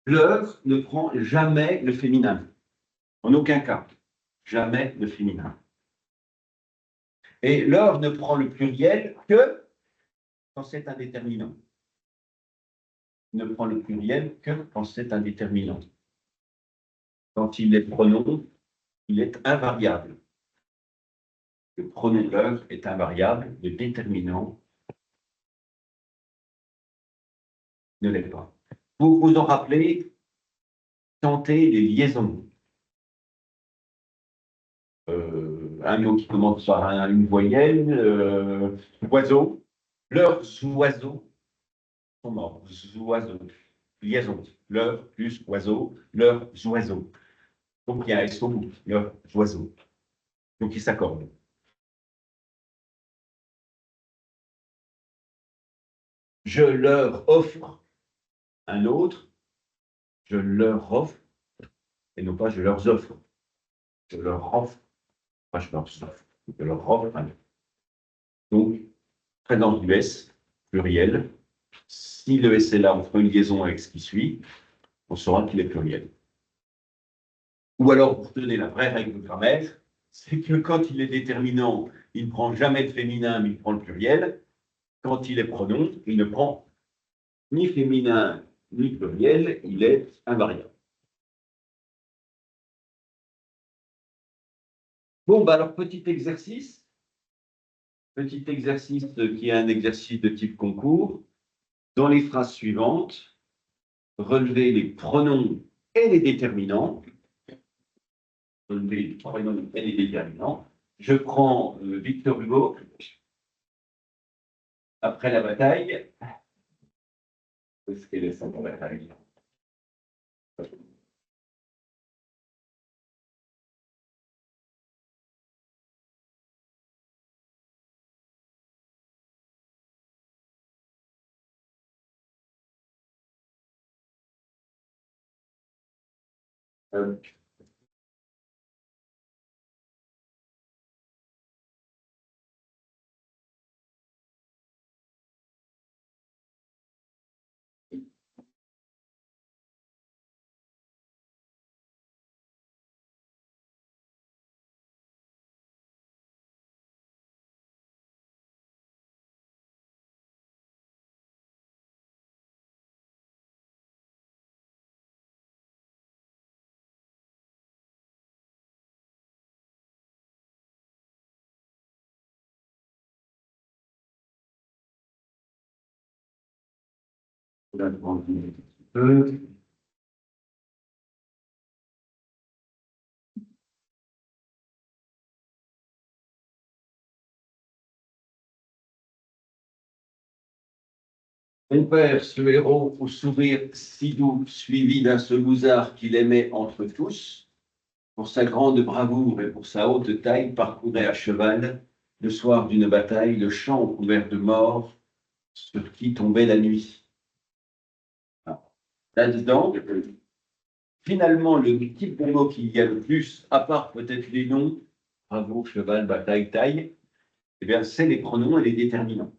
L'heure ne prend jamais le féminin. En aucun cas. Jamais le féminin. Et l'heure ne prend le pluriel que quand c'est un déterminant. Ne prend le pluriel que quand c'est un déterminant. Quand il est pronom, il est invariable. Le pronom l'heure est invariable, le déterminant ne l'est pas. Vous vous en rappelez, tenter les liaisons. Un mot qui commence par une voyelle, oiseau, leurs oiseaux sont morts, oiseaux, liaison, leur plus oiseau, leurs oiseaux. Donc il y a un S au bout, leurs oiseaux. Donc ils s'accordent. Je leur offre un autre, je leur offre, et non pas je leur offre. Je leur offre, pas je leur offre, je leur offre un autre. Donc, présence du S, pluriel. Si le S est là, on fera une liaison avec ce qui suit, on saura qu'il est pluriel. Ou alors, pour donner la vraie règle de grammaire, c'est que quand il est déterminant, il ne prend jamais de féminin, mais il prend le pluriel. Quand il est pronom, il ne prend ni féminin ni pluriel, il est invariable. Bon, bah alors, petit exercice qui est un exercice de type concours. Dans les phrases suivantes, relevez les pronoms et les déterminants. Relevez les pronoms et les déterminants. Je prends Victor Hugo. Après la bataille, qu'est-ce qu'elle est cette bataille? Euh, Mon père, ce héros au sourire si doux, suivi d'un ce lousard qu'il aimait entre tous, pour sa grande bravoure et pour sa haute taille, parcourait à cheval, le soir d'une bataille, le champ couvert de morts, sur qui tombait la nuit. Là-dedans, finalement, le type de mot qu'il y a le plus, à part peut-être les noms, bravoure, cheval, bataille, taille, eh bien, c'est les pronoms et les déterminants.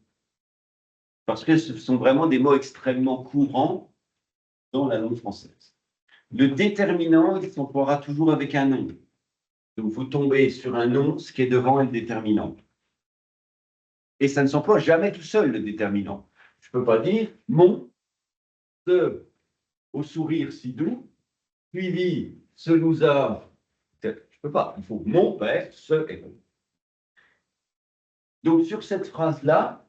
Parce que ce sont vraiment des mots extrêmement courants dans la langue française. Le déterminant, il s'emploiera toujours avec un nom. Donc, vous tombez sur un nom, ce qui est devant est le déterminant. Et ça ne s'emploie jamais tout seul, le déterminant. Je ne peux pas dire mon, ce, au sourire si doux, suivi, ce nous a. Je ne peux pas. Il faut mon père, ce et vous. Donc, sur cette phrase-là,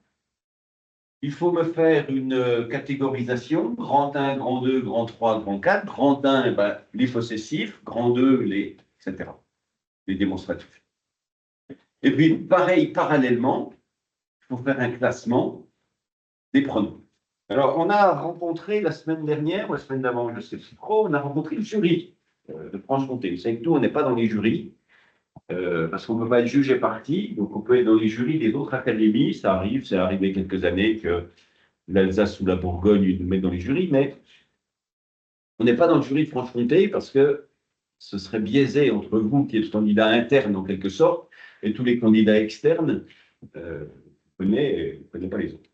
il faut me faire une catégorisation, grand 1, grand 2, grand 3, grand 4. Grand 1, ben, les possessifs, grand 2, les, etc., les démonstratifs. Et puis, pareil, parallèlement, il faut faire un classement des pronoms. Alors, on a rencontré la semaine dernière, ou la semaine d'avant, je ne sais plus trop, on a rencontré le jury de Franche-Comté. Vous savez que nous, on n'est pas dans les jurys, parce qu'on ne peut pas être juge et parti, donc on peut être dans les jurys des autres académies. Ça arrive, c'est arrivé quelques années que l'Alsace ou la Bourgogne nous mettent dans les jurys, mais on n'est pas dans le jury de Franche-Comté parce que ce serait biaisé entre vous, qui êtes candidat interne en quelque sorte, et tous les candidats externes. Vous ne connaissez pas les autres.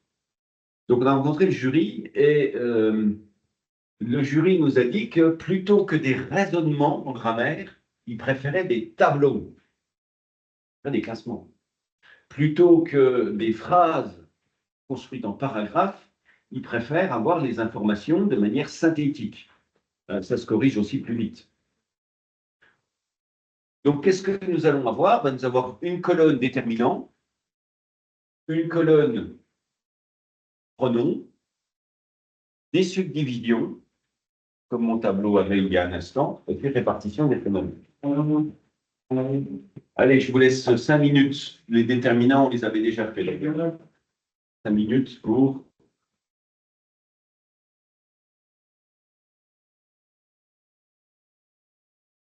Donc, on a rencontré le jury et le jury nous a dit que plutôt que des raisonnements en grammaire, il préférait des tableaux, des classements. Plutôt que des phrases construites en paragraphes, il préfère avoir les informations de manière synthétique. Ça se corrige aussi plus vite. Donc, qu'est-ce que nous allons avoir? Nous allons avoir une colonne déterminant, une colonne pronom, des subdivisions, comme mon tableau avait il y a un instant, et puis répartition des phénomènes. Allez, je vous laisse 5 minutes. Les déterminants, on les avait déjà fait. 5 minutes pour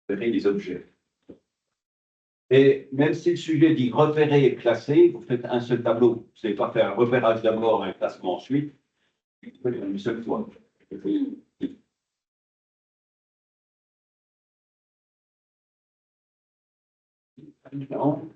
repérer les objets. Et même si le sujet dit repérer et classer, vous faites un seul tableau. Vous ne savez pas faire un repérage d'abord et un classement ensuite. Vous faites une seule fois. Non.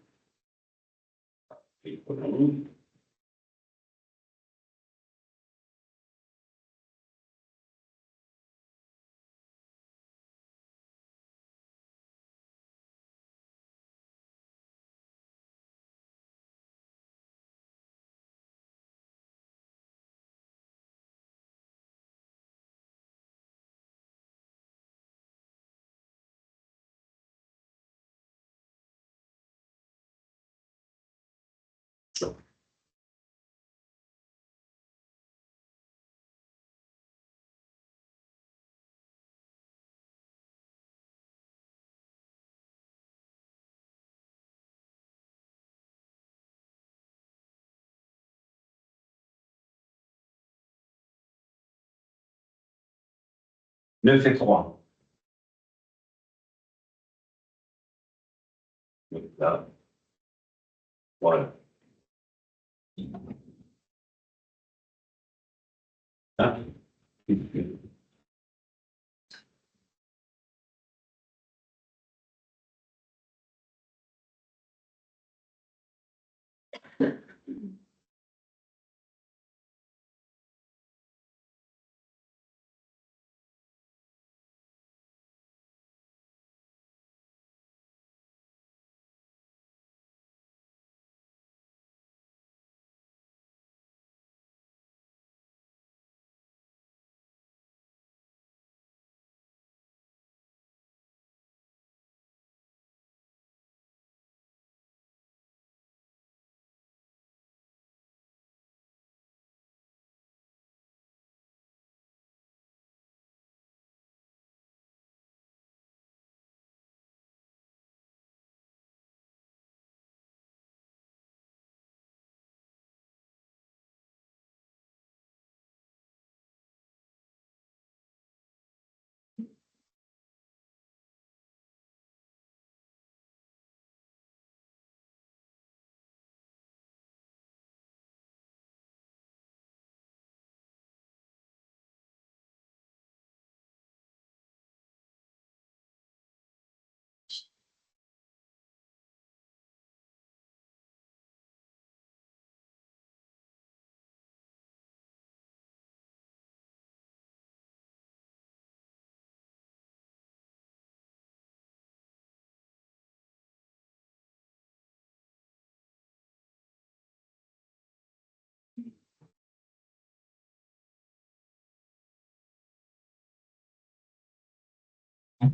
Neuf et 3. Là. Voilà. Hein? 1.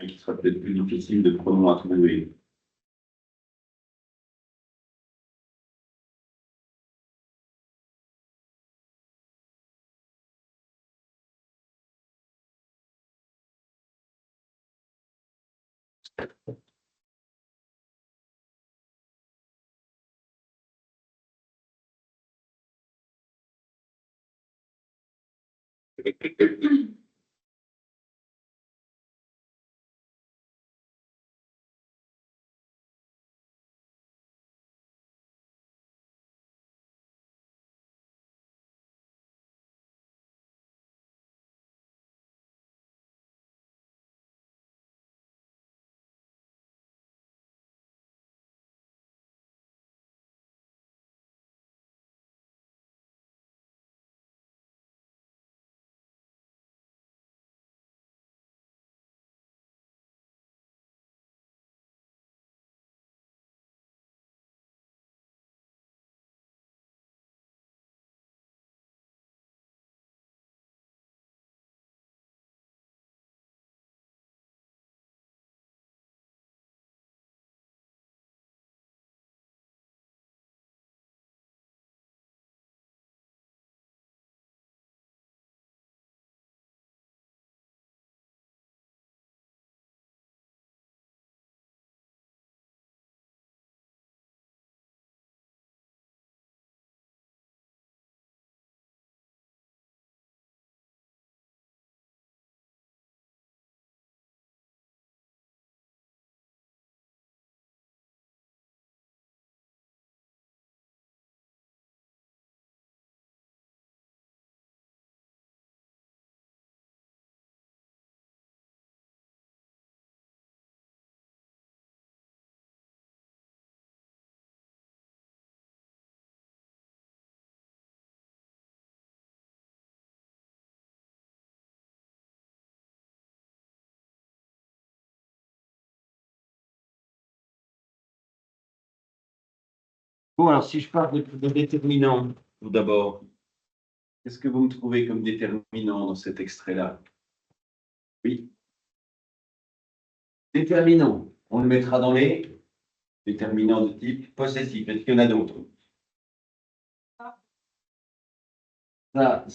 Qui sera peut-être plus difficile de pronom à trouver. Bon, alors si je parle de déterminants, tout d'abord, qu'est-ce que vous me trouvez comme déterminant dans cet extrait-là? Oui. Déterminant, on le mettra dans les déterminants de type possessif. Est-ce qu'il y en a d'autres? Ça.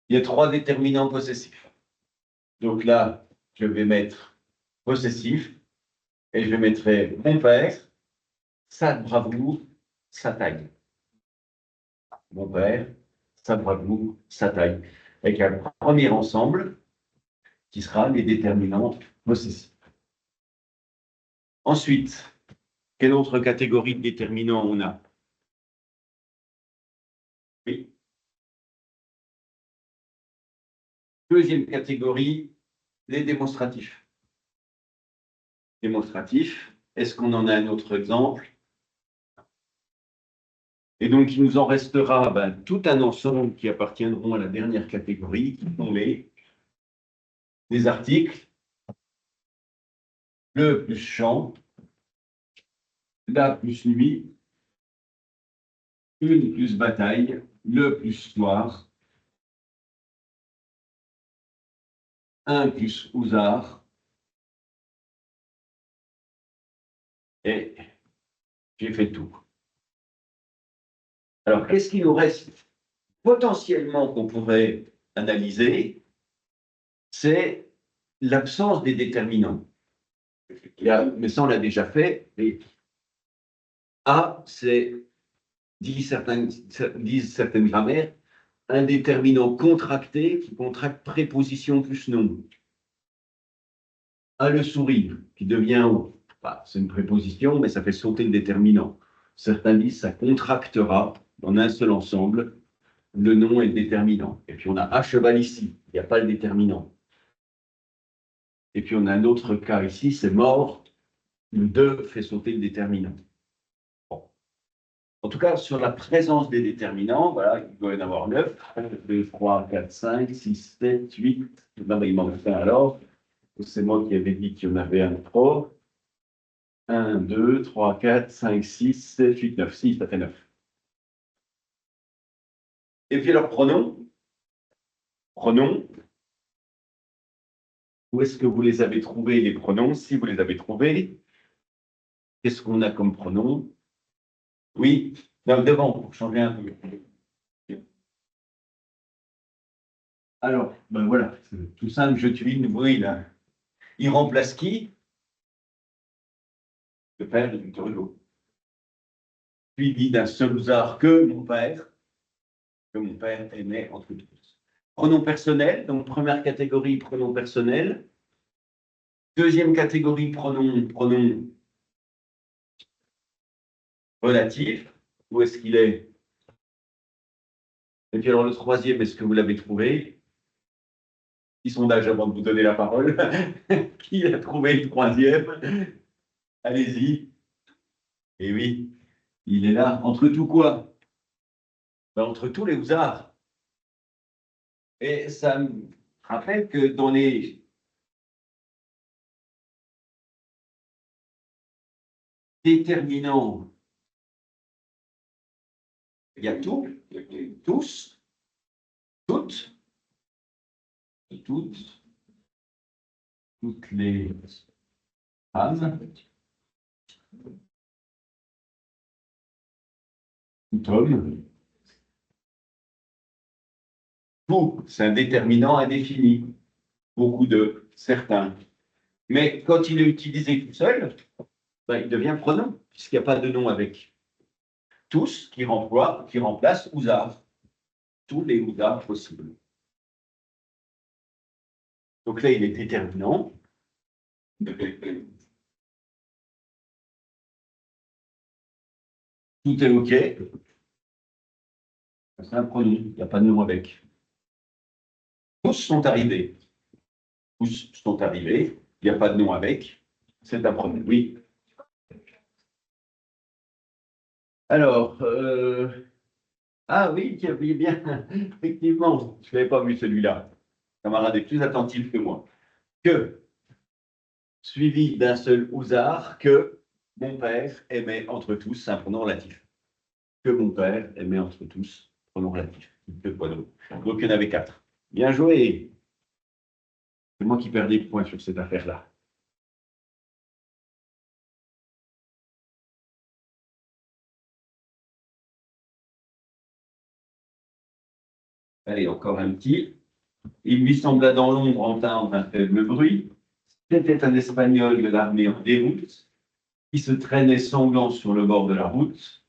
Il y a 3 déterminants possessifs. Donc là, je vais mettre possessif et je mettrai mon père, sa bravoure, sa taille. Mon père, sa bravoure, sa taille. Avec un premier ensemble qui sera les déterminants possessifs. Ensuite, quelle autre catégorie de déterminants on a? Oui. Deuxième catégorie, les démonstratifs. Démonstratifs, est-ce qu'on en a un autre exemple? Et donc, il nous en restera tout un ensemble qui appartiendront à la dernière catégorie, qui sont les articles, le plus champ, la plus nuit, une plus bataille, le plus soir, un plus housard, et j'ai fait tout. Alors, qu'est-ce qu'il nous reste potentiellement qu'on pourrait analyser? C'est l'absence des déterminants. Mais ça, on l'a déjà fait. Et A, c'est, disent certaines grammaires, un déterminant contracté qui contracte préposition plus nom. A, le sourire, qui devient O. C'est une préposition, mais ça fait sauter le déterminant. Certains disent ça contractera en un seul ensemble le nom et le déterminant. Et puis on a à cheval ici, il n'y a pas le déterminant. Et puis on a un autre cas ici, c'est mort, le 2 fait sauter le déterminant. Bon. En tout cas, sur la présence des déterminants, voilà, il doit y en avoir 9. 1, 2, 3, 4, 5, 6, 7, 8. Non, il manque un alors. C'est moi qui avais dit qu'il y en avait un trop. 1, 2, 3, 4, 5, 6, 7, 8, 9. 6, ça fait 9. Et puis alors, pronoms. Pronoms. Où est-ce que vous les avez trouvés, les pronoms? Si vous les avez trouvés, qu'est-ce qu'on a comme pronoms? Oui, devant, pour changer un peu. Alors, voilà, c'est tout simple, je tue une bruit là. Il remplace qui? Le père de Victor Hugo. Suivi d'un seul ousard que mon père est né entre tous. Pronom personnel, donc première catégorie, pronom personnel. Deuxième catégorie, pronom relatif. Où est-ce qu'il est? Et puis alors le troisième, est-ce que vous l'avez trouvé? Petit sondage avant de vous donner la parole. Qui a trouvé le troisième? Allez-y. Et oui, il est là. Entre tout quoi? Entre tous les housards. Et ça me rappelle que dans les déterminants, il y a tout, tous, toutes, toutes les femmes, tout homme. Tout, c'est un déterminant indéfini. Beaucoup de certains. Mais quand il est utilisé tout seul, il devient pronom, puisqu'il n'y a pas de nom avec. Tous qui remplacent housard. Tous les housards possibles. Donc là, il est déterminant. Tout est OK. C'est un pronom, il n'y a pas de nom avec. Tous sont arrivés. Tous sont arrivés, il n'y a pas de nom avec. C'est un pronom, oui. Alors, ah oui, qui avait bien, effectivement, je ne l'avais pas vu celui-là. Camarade est plus attentif que moi. Que, suivi d'un seul housard, que, Mon père aimait entre tous, c'est un pronom relatif. Que mon père aimait entre tous, pronom relatif. Que quoi d'autre? Donc il y en avait quatre. Bien joué. C'est moi qui perds des points sur cette affaire-là. Allez, encore un petit. Il lui sembla dans l'ombre entendre un faible bruit. C'était un Espagnol de l'armée en déroute qui se traînait sanglant sur le bord de la route,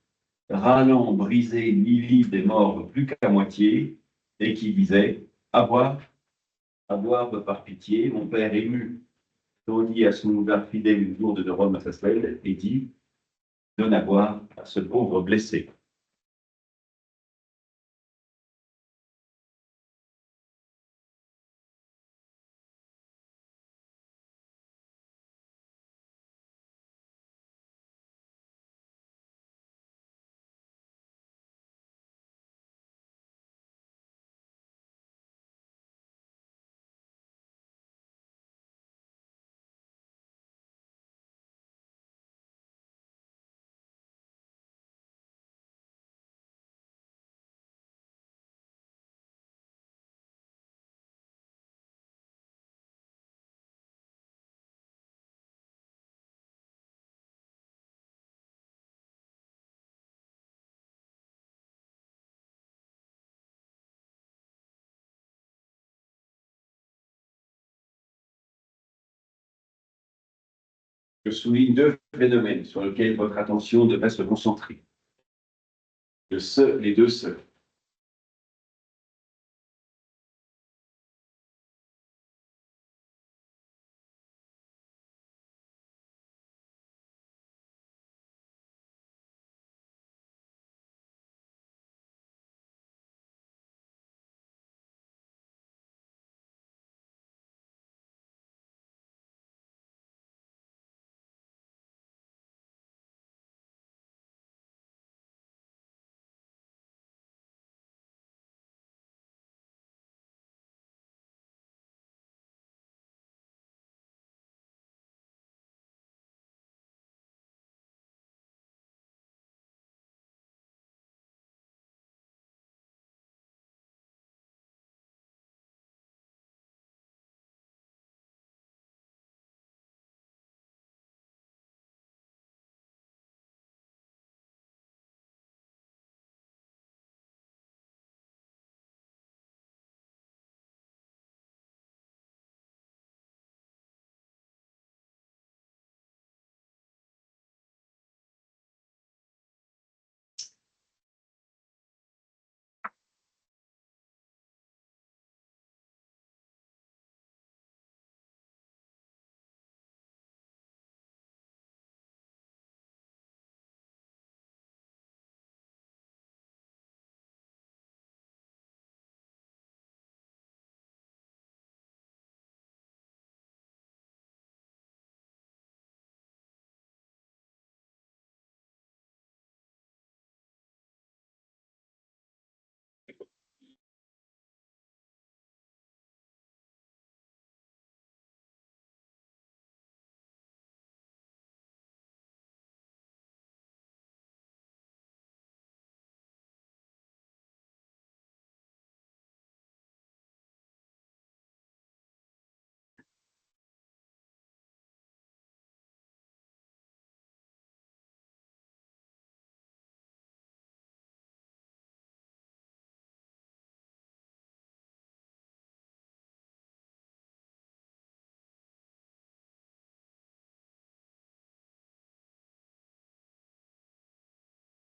râlant, brisé, livide et mort plus qu'à moitié, et qui disait à boire par pitié. Mon père ému tendit à son ouvert fidèle une gourde de rhum à sa selle et dit donne à boire à ce pauvre blessé. Je souligne deux phénomènes sur lesquels votre attention devrait se concentrer. Les deux se.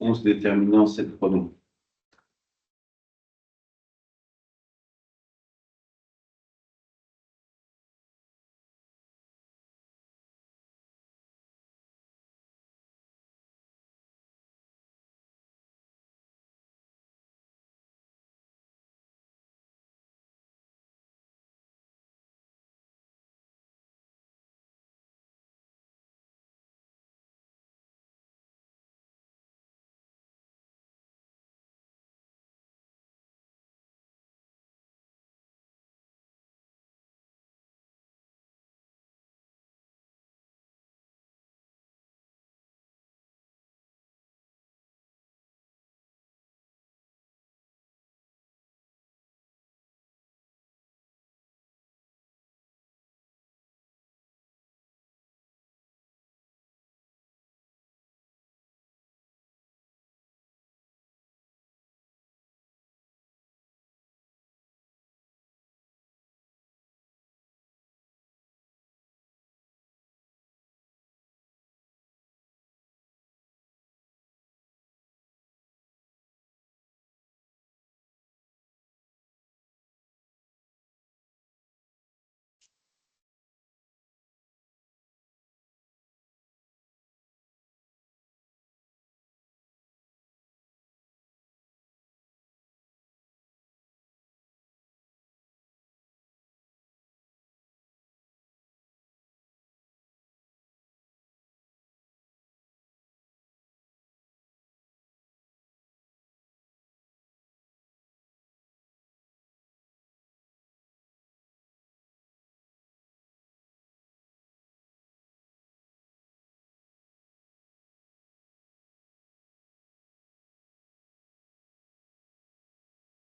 Onze déterminant cette pronom.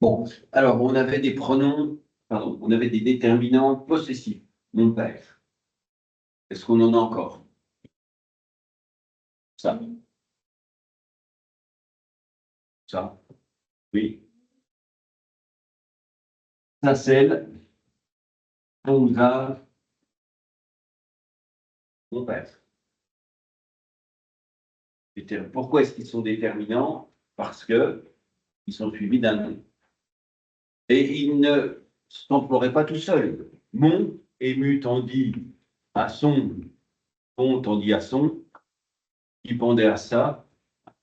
Bon, alors on avait des pronoms, pardon, on avait des déterminants possessifs. Mon père. Est-ce qu'on en a encore? Ça, ça, oui. Nacelle, Ponza, mon père. Pourquoi est-ce qu'ils sont déterminants? Parce que ils sont suivis d'un nom. Et ils ne s'emploieraient pas tout seuls. Mon, ému, tandis, à son, on, tandis, à son, qui pendait à ça.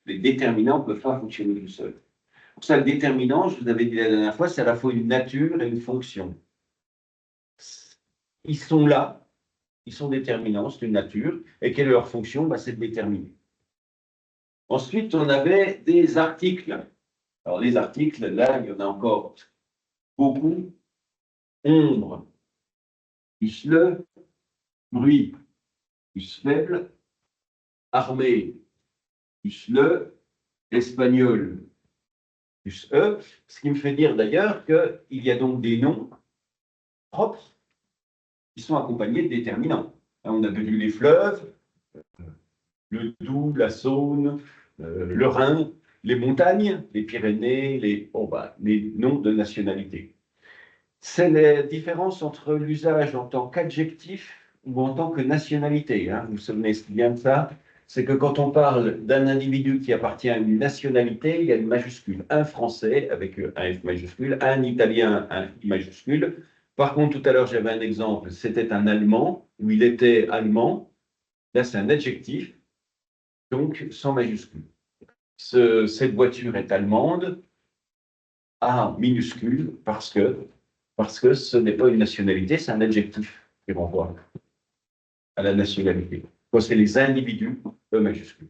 Les déterminants ne peuvent pas fonctionner tout seuls. Pour ça, le déterminant, je vous avais dit la dernière fois, c'est à la fois une nature et une fonction. Ils sont là, ils sont déterminants, c'est une nature, et quelle est leur fonction? Bah, c'est de déterminer. Ensuite, on avait des articles. Alors, les articles, là, il y en a encore beaucoup. Ombre, plus le, bruit, plus faible, armée, plus le, espagnol, plus e, ce qui me fait dire d'ailleurs qu'il y a donc des noms propres qui sont accompagnés de déterminants. On a vu les fleuves, le Doubs, la Saône, le Rhin, les montagnes, les Pyrénées, les noms de nationalité. C'est la différence entre l'usage en tant qu'adjectif ou en tant que nationalité. Hein. Vous vous souvenez bien de ça? C'est que quand on parle d'un individu qui appartient à une nationalité, il y a une majuscule. Un Français avec un F majuscule, un Italien, un I majuscule. Par contre, tout à l'heure, j'avais un exemple, c'était un Allemand, où il était allemand. Là, c'est un adjectif, donc sans majuscule. Cette voiture est allemande, A minuscule, parce que ce n'est pas une nationalité, c'est un adjectif qui renvoie à la nationalité. Quand c'est les individus, E majuscule.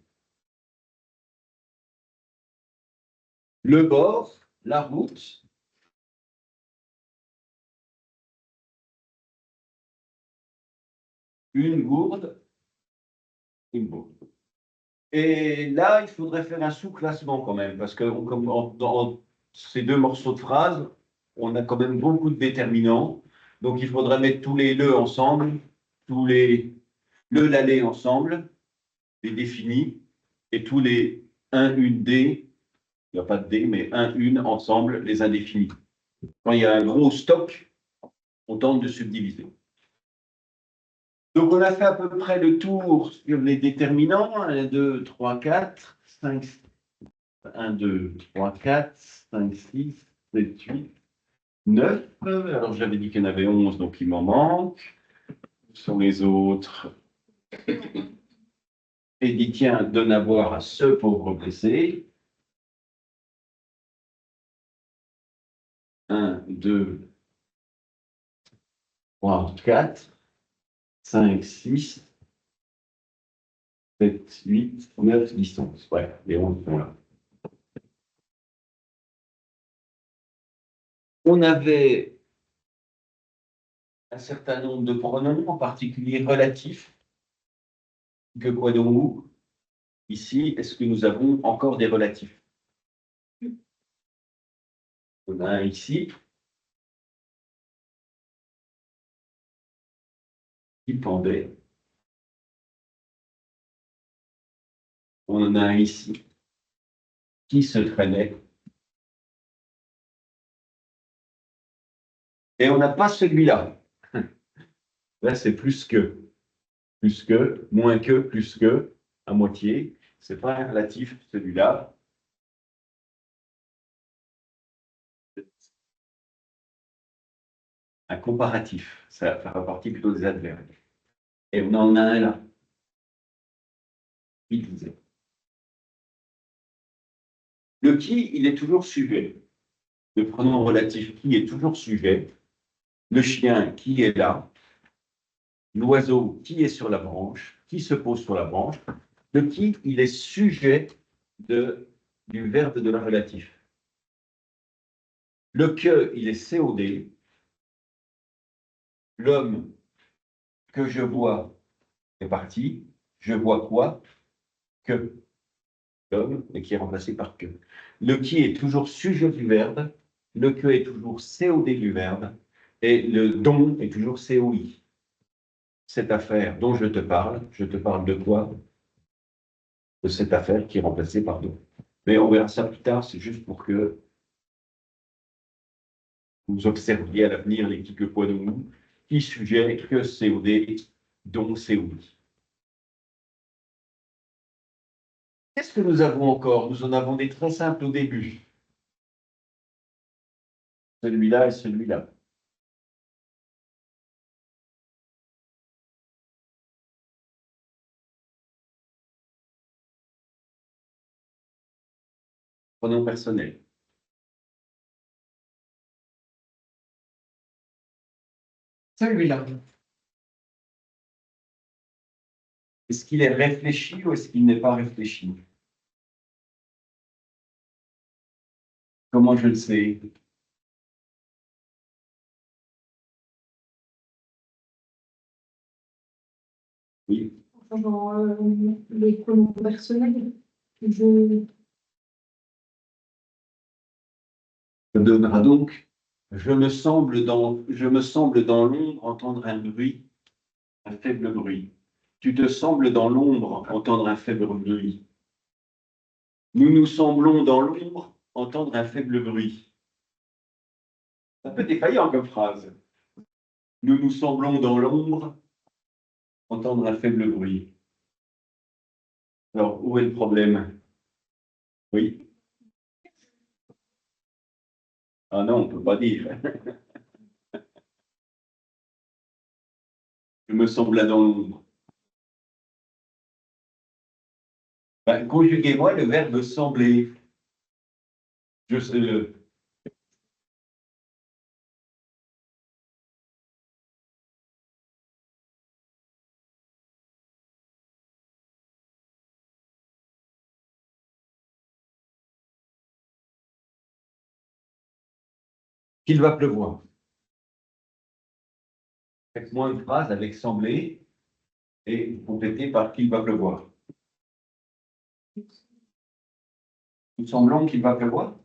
Le bord, la route, une gourde, une bourde. Et là, il faudrait faire un sous-classement quand même, parce que comme dans ces deux morceaux de phrase, on a quand même beaucoup de déterminants. Donc, il faudrait mettre tous les le ensemble, tous les le, l'aller ensemble, les définis, et tous les un, une, des, il n'y a pas de D, mais un, une ensemble, les indéfinis. Quand il y a un gros stock, on tente de subdiviser. Donc, on a fait à peu près le tour sur les déterminants. 1, 2, 3, 4, 5, 1, 2, 3, 4, 5, 6, 7, 8, 9. Alors, j'avais dit qu'il y en avait 11, donc il m'en manque. Sur les autres, et dit tiens, donne à boire à ce pauvre blessé. 1, 2, 3, 4, 5, 6, 7, 8, 9, 10, 11. Ouais, les 11 sont là. On avait un certain nombre de pronoms, en particulier relatifs. Que quoi donc ici, est-ce que nous avons encore des relatifs? On a un ici qui pendait. On en a un ici qui se traînait. Et on n'a pas celui-là. Là, c'est plus que, moins que, plus que, à moitié. C'est pas un relatif, celui-là. Un comparatif. Ça fait partie plutôt des adverbes. Et on en a un là. Il disait. Le qui, il est toujours sujet. Le pronom relatif qui est toujours sujet. Le chien qui est là. L'oiseau qui est sur la branche, qui se pose sur la branche. Le qui, il est sujet du verbe de la relatif. Le que, il est COD. L'homme que je vois est parti. Je vois quoi? Que. L'homme, et qui est remplacé par que. Le qui est toujours sujet du verbe. le que est toujours COD du verbe, et le dont est toujours COI. Cette affaire dont je te parle de quoi? De cette affaire qui est remplacée par dont. Mais on verra ça plus tard, c'est juste pour que vous observiez à l'avenir les petits que poids de nous, qui sujet, que COD, dont COI. Qu'est-ce que nous avons encore? Nous en avons des très simples au début. Celui-là et celui-là. Pronom personnel. Celui-là. Est-ce qu'il est réfléchi ou est-ce qu'il n'est pas réfléchi? Comment je le sais? Oui. Dans les pronoms personnels, je Ça donnera donc, je me semble dans l'ombre entendre un bruit, un faible bruit. Tu te sembles dans l'ombre entendre un faible bruit. Nous nous semblons dans l'ombre entendre un faible bruit. C'est un peu défaillant comme phrase. Nous nous semblons dans l'ombre entendre un faible bruit. Alors, où est le problème? Oui? Ah non, on ne peut pas dire. Je me semble là dans l'ombre. Ben, conjuguez-moi le verbe sembler. Je sais, qu'il va pleuvoir. Faites-moi une phrase avec sembler et complétez par qu'il va pleuvoir. Nous semblons qu'il va pleuvoir?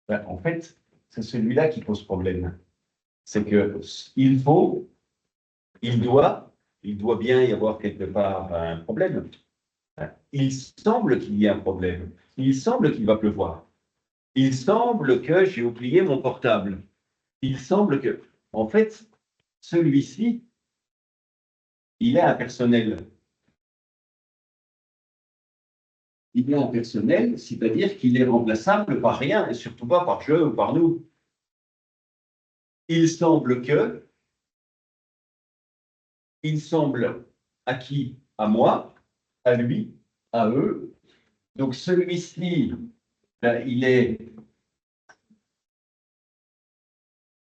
Ben, en fait, c'est celui-là qui pose problème. C'est que il doit bien y avoir quelque part un problème. Il semble qu'il y ait un problème. Il semble qu'il va pleuvoir. Il semble que j'ai oublié mon portable. Il semble que, en fait, celui-ci, il est impersonnel. Il est impersonnel, c'est-à-dire qu'il est remplaçable par rien, et surtout pas par je ou par nous. Il semble que, il semble à qui? À moi, à lui, à eux. Donc celui-ci, ben, il est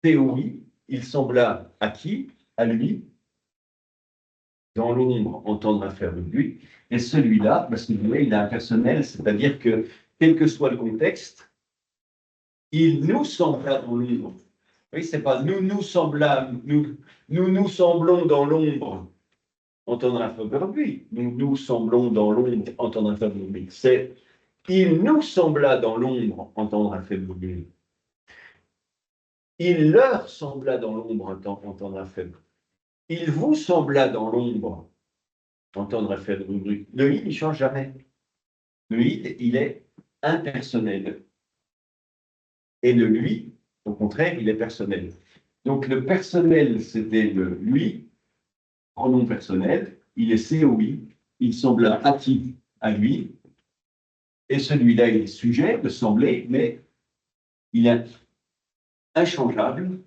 théorie, il sembla à qui? À lui, dans l'ombre, entendre affaire de lui. Et celui-là, parce que vous voyez, il est impersonnel, c'est-à-dire que, quel que soit le contexte, il nous sembla dans l'ombre. Oui, c'est pas nous nous semblâmes, nous semblons dans l'ombre, entendre affaire de lui. Nous semblons dans l'ombre, entendre affaire de lui. C'est il nous sembla dans l'ombre, entendre affaire de lui. Il leur sembla dans l'ombre, entendre affaire de lui. Il vous sembla dans l'ombre, entendre affaire de lui. Le il ne change jamais. Le il est impersonnel. Et le lui, au contraire, il est personnel. Donc le personnel, c'était le lui, pronom personnel, il est COI, il sembla à qui? À lui, et celui-là, il est sujet de sembler, mais il est inchangeable,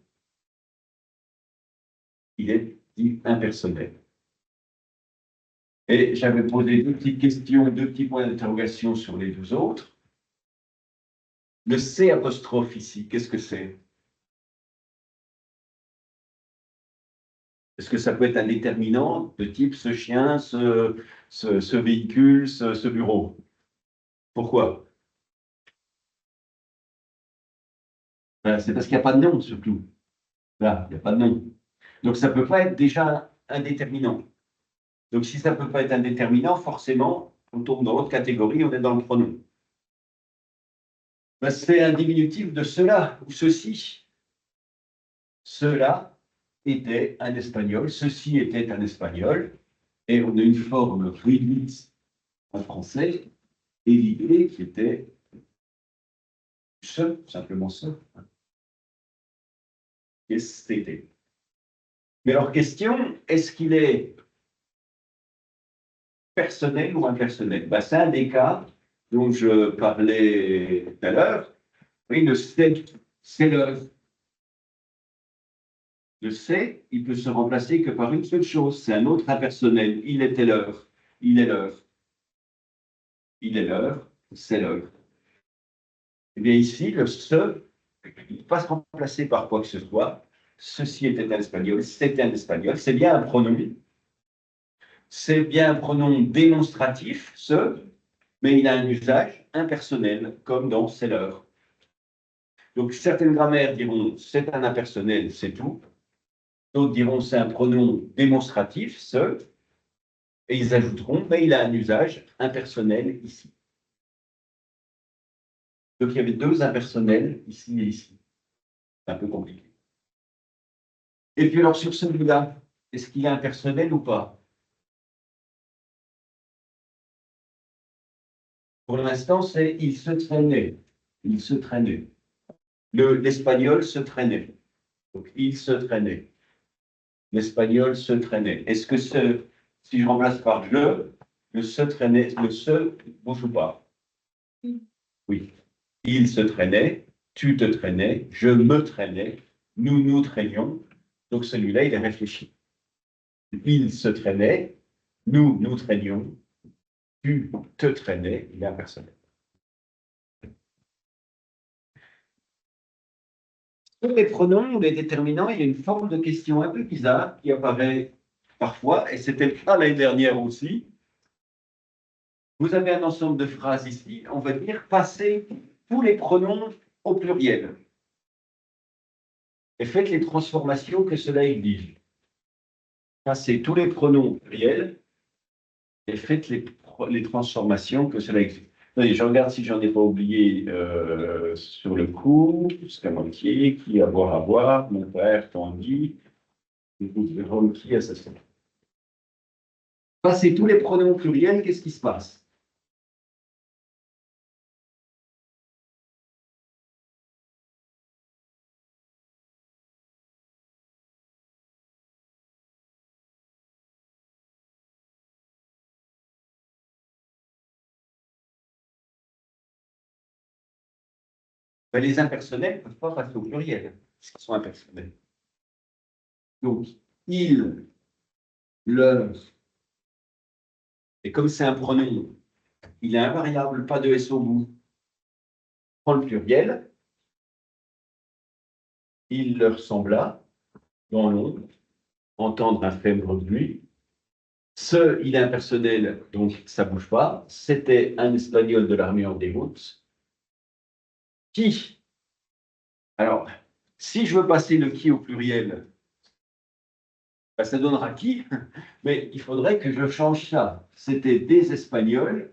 il est dit impersonnel. Et j'avais posé deux petites questions, deux petits points d'interrogation sur les deux autres. Le C apostrophe ici, qu'est-ce que c'est? Est-ce que ça peut être un déterminant de type ce chien, ce véhicule, ce bureau? Pourquoi? Ben, c'est parce qu'il n'y a pas de nom, surtout. Là, il n'y a pas de nom. Donc, ça ne peut pas être déjà un déterminant. Donc, si ça ne peut pas être un déterminant, forcément, on tombe dans l'autre catégorie, on est dans le pronom. Ben, c'est un diminutif de cela ou ceci. Cela était un espagnol, ceci était un espagnol, et on a une forme réduite en français, et l'idée qui était ce, simplement ça. C'était. Mais alors, question, est-ce qu'il est personnel ou impersonnel? Ben, c'est un des cas dont je parlais tout à l'heure. Oui, le c'est l'heure. Le c'est, il peut se remplacer que par une seule chose, c'est un autre impersonnel. Il était l'heure, il est l'heure. Il est l'heure, c'est l'heure. Eh bien ici, le ce, il ne peut pas se remplacer par quoi que ce soit. Ceci était un espagnol, c'était un espagnol, c'est bien un pronom. C'est bien un pronom démonstratif, ce, mais il a un usage impersonnel, comme dans c'est l'heure. Donc certaines grammaires diront c'est un impersonnel, c'est tout. D'autres diront c'est un pronom démonstratif, ce, et ils ajouteront mais il a un usage impersonnel ici. Donc il y avait deux impersonnels ici et ici. C'est un peu compliqué. Et puis alors sur celui-là, est-ce qu'il est impersonnel ou pas? Pour l'instant, c'est il se traînait. Il se traînait. L'espagnol se traînait. Donc il se traînait. L'espagnol se traînait. Est-ce que si je remplace par le se traînait, le se bouge ou pas? Oui. Il se traînait, tu te traînais, je me traînais, nous nous traînions. Donc celui-là, il est réfléchi. Il se traînait, nous nous traînions, tu te traînais, il est impersonnel. Pour les pronoms ou les déterminants, il y a une forme de question un peu bizarre qui apparaît parfois, et c'était le cas l'année dernière aussi. Vous avez un ensemble de phrases ici, on va dire passez tous les pronoms au pluriel et faites les transformations que cela exige. Passez tous les pronoms au pluriel et faites les transformations que cela exige. Attendez, je regarde si j'en ai pas oublié sur le coup, jusqu'à moitié, qui à boire, mon père, Tanguy, qui assassin. Passez tous les pronoms au pluriel, qu'est-ce qui se passe? Ben, les impersonnels ne peuvent pas passer au pluriel, parce qu'ils sont impersonnels. Donc, il, leur, et comme c'est un pronom, il est invariable, pas de S au bout. Prends le pluriel, il leur sembla, dans l'ombre, entendre un faible bruit. Ce, il est impersonnel, donc ça ne bouge pas. C'était un espagnol de l'armée en déroute. Qui? Alors, si je veux passer le qui au pluriel, ben, ça donnera qui, mais il faudrait que je change ça. C'était des Espagnols.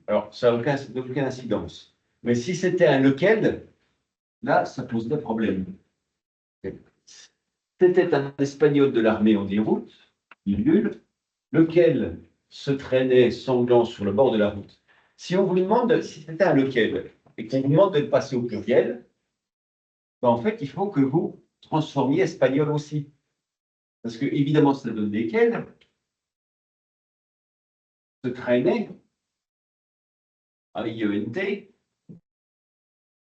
Alors, ça n'a aucune incidence. Mais si c'était un lequel, là, ça pose des problèmes. C'était un Espagnol de l'armée en déroute, virgule, lequel se traînait sanglant sur le bord de la route. Si on vous demande si c'était un lequel, et qu'on vous demande de le passer au pluriel, ben en fait, il faut que vous transformiez espagnol aussi. Parce que, évidemment, ça donne lesquels se traînait, avec IENT,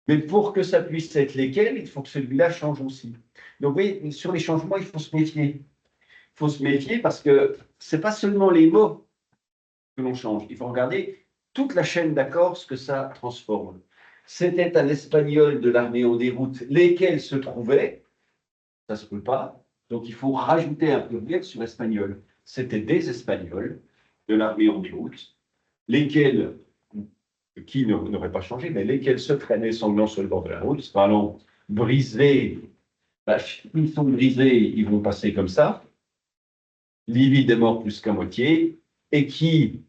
mais pour que ça puisse être lesquels, il faut que celui-là change aussi. Donc, vous voyez, sur les changements, il faut se méfier. Il faut se méfier parce que ce n'est pas seulement les mots que l'on change. Il faut regarder toute la chaîne d'accords, ce que ça transforme. C'était un espagnol de l'armée en déroute, lesquels se trouvaient, ça ne se peut pas, donc il faut rajouter un pluriel sur espagnol. C'était des espagnols de l'armée en déroute, lesquels, qui n'auraient pas changé, mais lesquels se traînaient sanglants sur le bord de la route, parlant brisés, bah, ils sont brisés, ils vont passer comme ça. Livide est mort plus qu'à moitié, et qui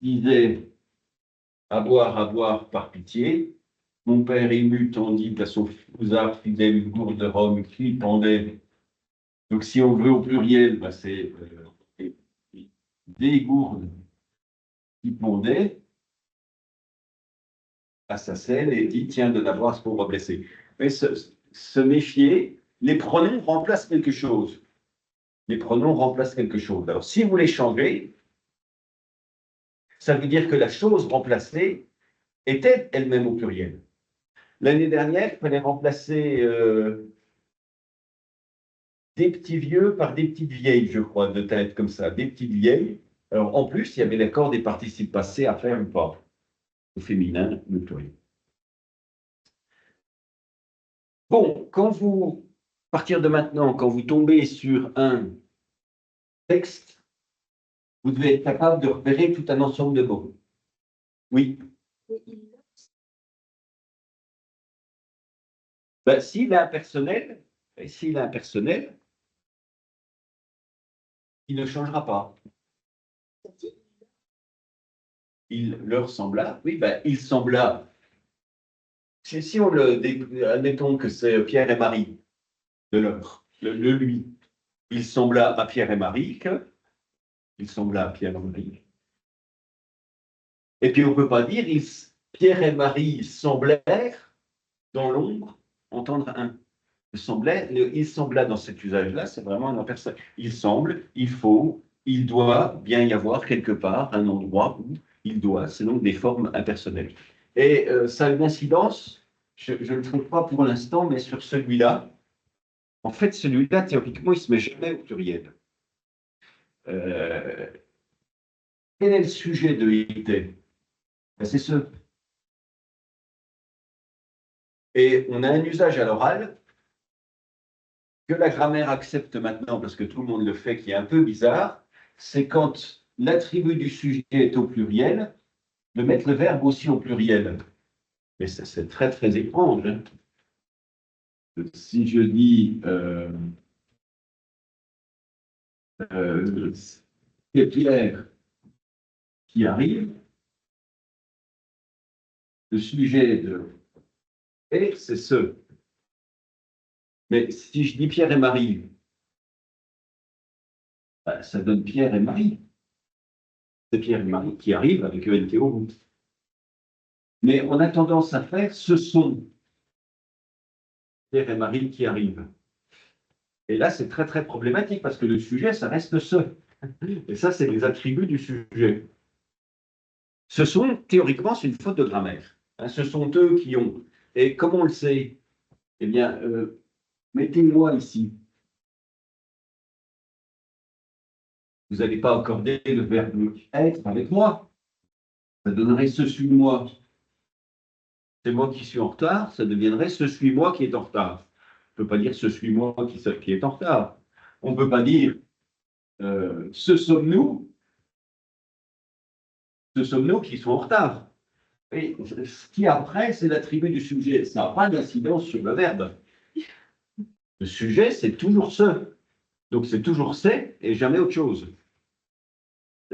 disait à boire par pitié. Mon père ému tendit à son fousard fidèle une gourde de rhum qui pendait. Donc, si on veut au pluriel, bah, c'est des gourdes qui pendaient à sa selle et dit tiens, de n'avoir ce pauvre blessé. Mais se méfier, les pronoms remplacent quelque chose. Les pronoms remplacent quelque chose. Alors, si vous les changez, ça veut dire que la chose remplacée était elle-même au pluriel. L'année dernière, il fallait remplacer des petits vieux par des petites vieilles, je crois, de tête comme ça, des petites vieilles. Alors, en plus, il y avait l'accord des participes passés à faire ou pas, au féminin, le pluriel. Bon, à partir de maintenant, quand vous tombez sur un texte, vous devez être capable de repérer tout un ensemble de mots. Oui. Ben, s'il est impersonnel, il ne changera pas. Il leur sembla, oui, ben, il sembla. Si on admettons que c'est Pierre et Marie, de leur, le lui, il sembla à Pierre et Marie il sembla à Pierre et Marie. Et puis on ne peut pas dire, Pierre et Marie semblèrent, dans l'ombre, entendre un. Il sembla dans cet usage-là, c'est vraiment un impersonnel. Il semble, il faut, il doit bien y avoir quelque part un endroit où il doit, c'est donc des formes impersonnelles. Et ça a une incidence, je ne le trouve pas pour l'instant, mais sur celui-là, en fait, celui-là, théoriquement, il ne se met jamais au pluriel. Euh, Quel est le sujet de l'idée? Ben, c'est ce. Et on a un usage à l'oral que la grammaire accepte maintenant, parce que tout le monde le fait, qui est un peu bizarre, c'est quand l'attribut du sujet est au pluriel, de mettre le verbe aussi au pluriel. Mais c'est très, très étrange. Hein. Si je dis c'est Pierre qui arrive, le sujet de et c'est ce. Mais si je dis Pierre et Marie, ben, ça donne Pierre et Marie. C'est Pierre et Marie qui arrivent avec ENT au bout. Mais on a tendance à faire ce sont Pierre et Marie qui arrivent. Et là, c'est très, très problématique parce que le sujet, ça reste ce. Et ça, c'est les attributs du sujet. Ce sont, théoriquement, c'est une faute de grammaire. Hein, ce sont eux qui ont. Et comment on le sait? Eh bien, mettez-moi ici. Vous n'allez pas accorder le verbe être avec moi. Ça donnerait ce suis-moi. C'est moi qui suis en retard, ça deviendrait ce suis-moi qui est en retard. On ne peut pas dire ce suis-moi qui est en retard. On ne peut pas dire ce sommes-nous qui sont en retard. Et ce qui après, c'est l'attribut du sujet. Ça n'a pas d'incidence sur le verbe. Le sujet, c'est toujours ce. Donc c'est toujours c'est et jamais autre chose.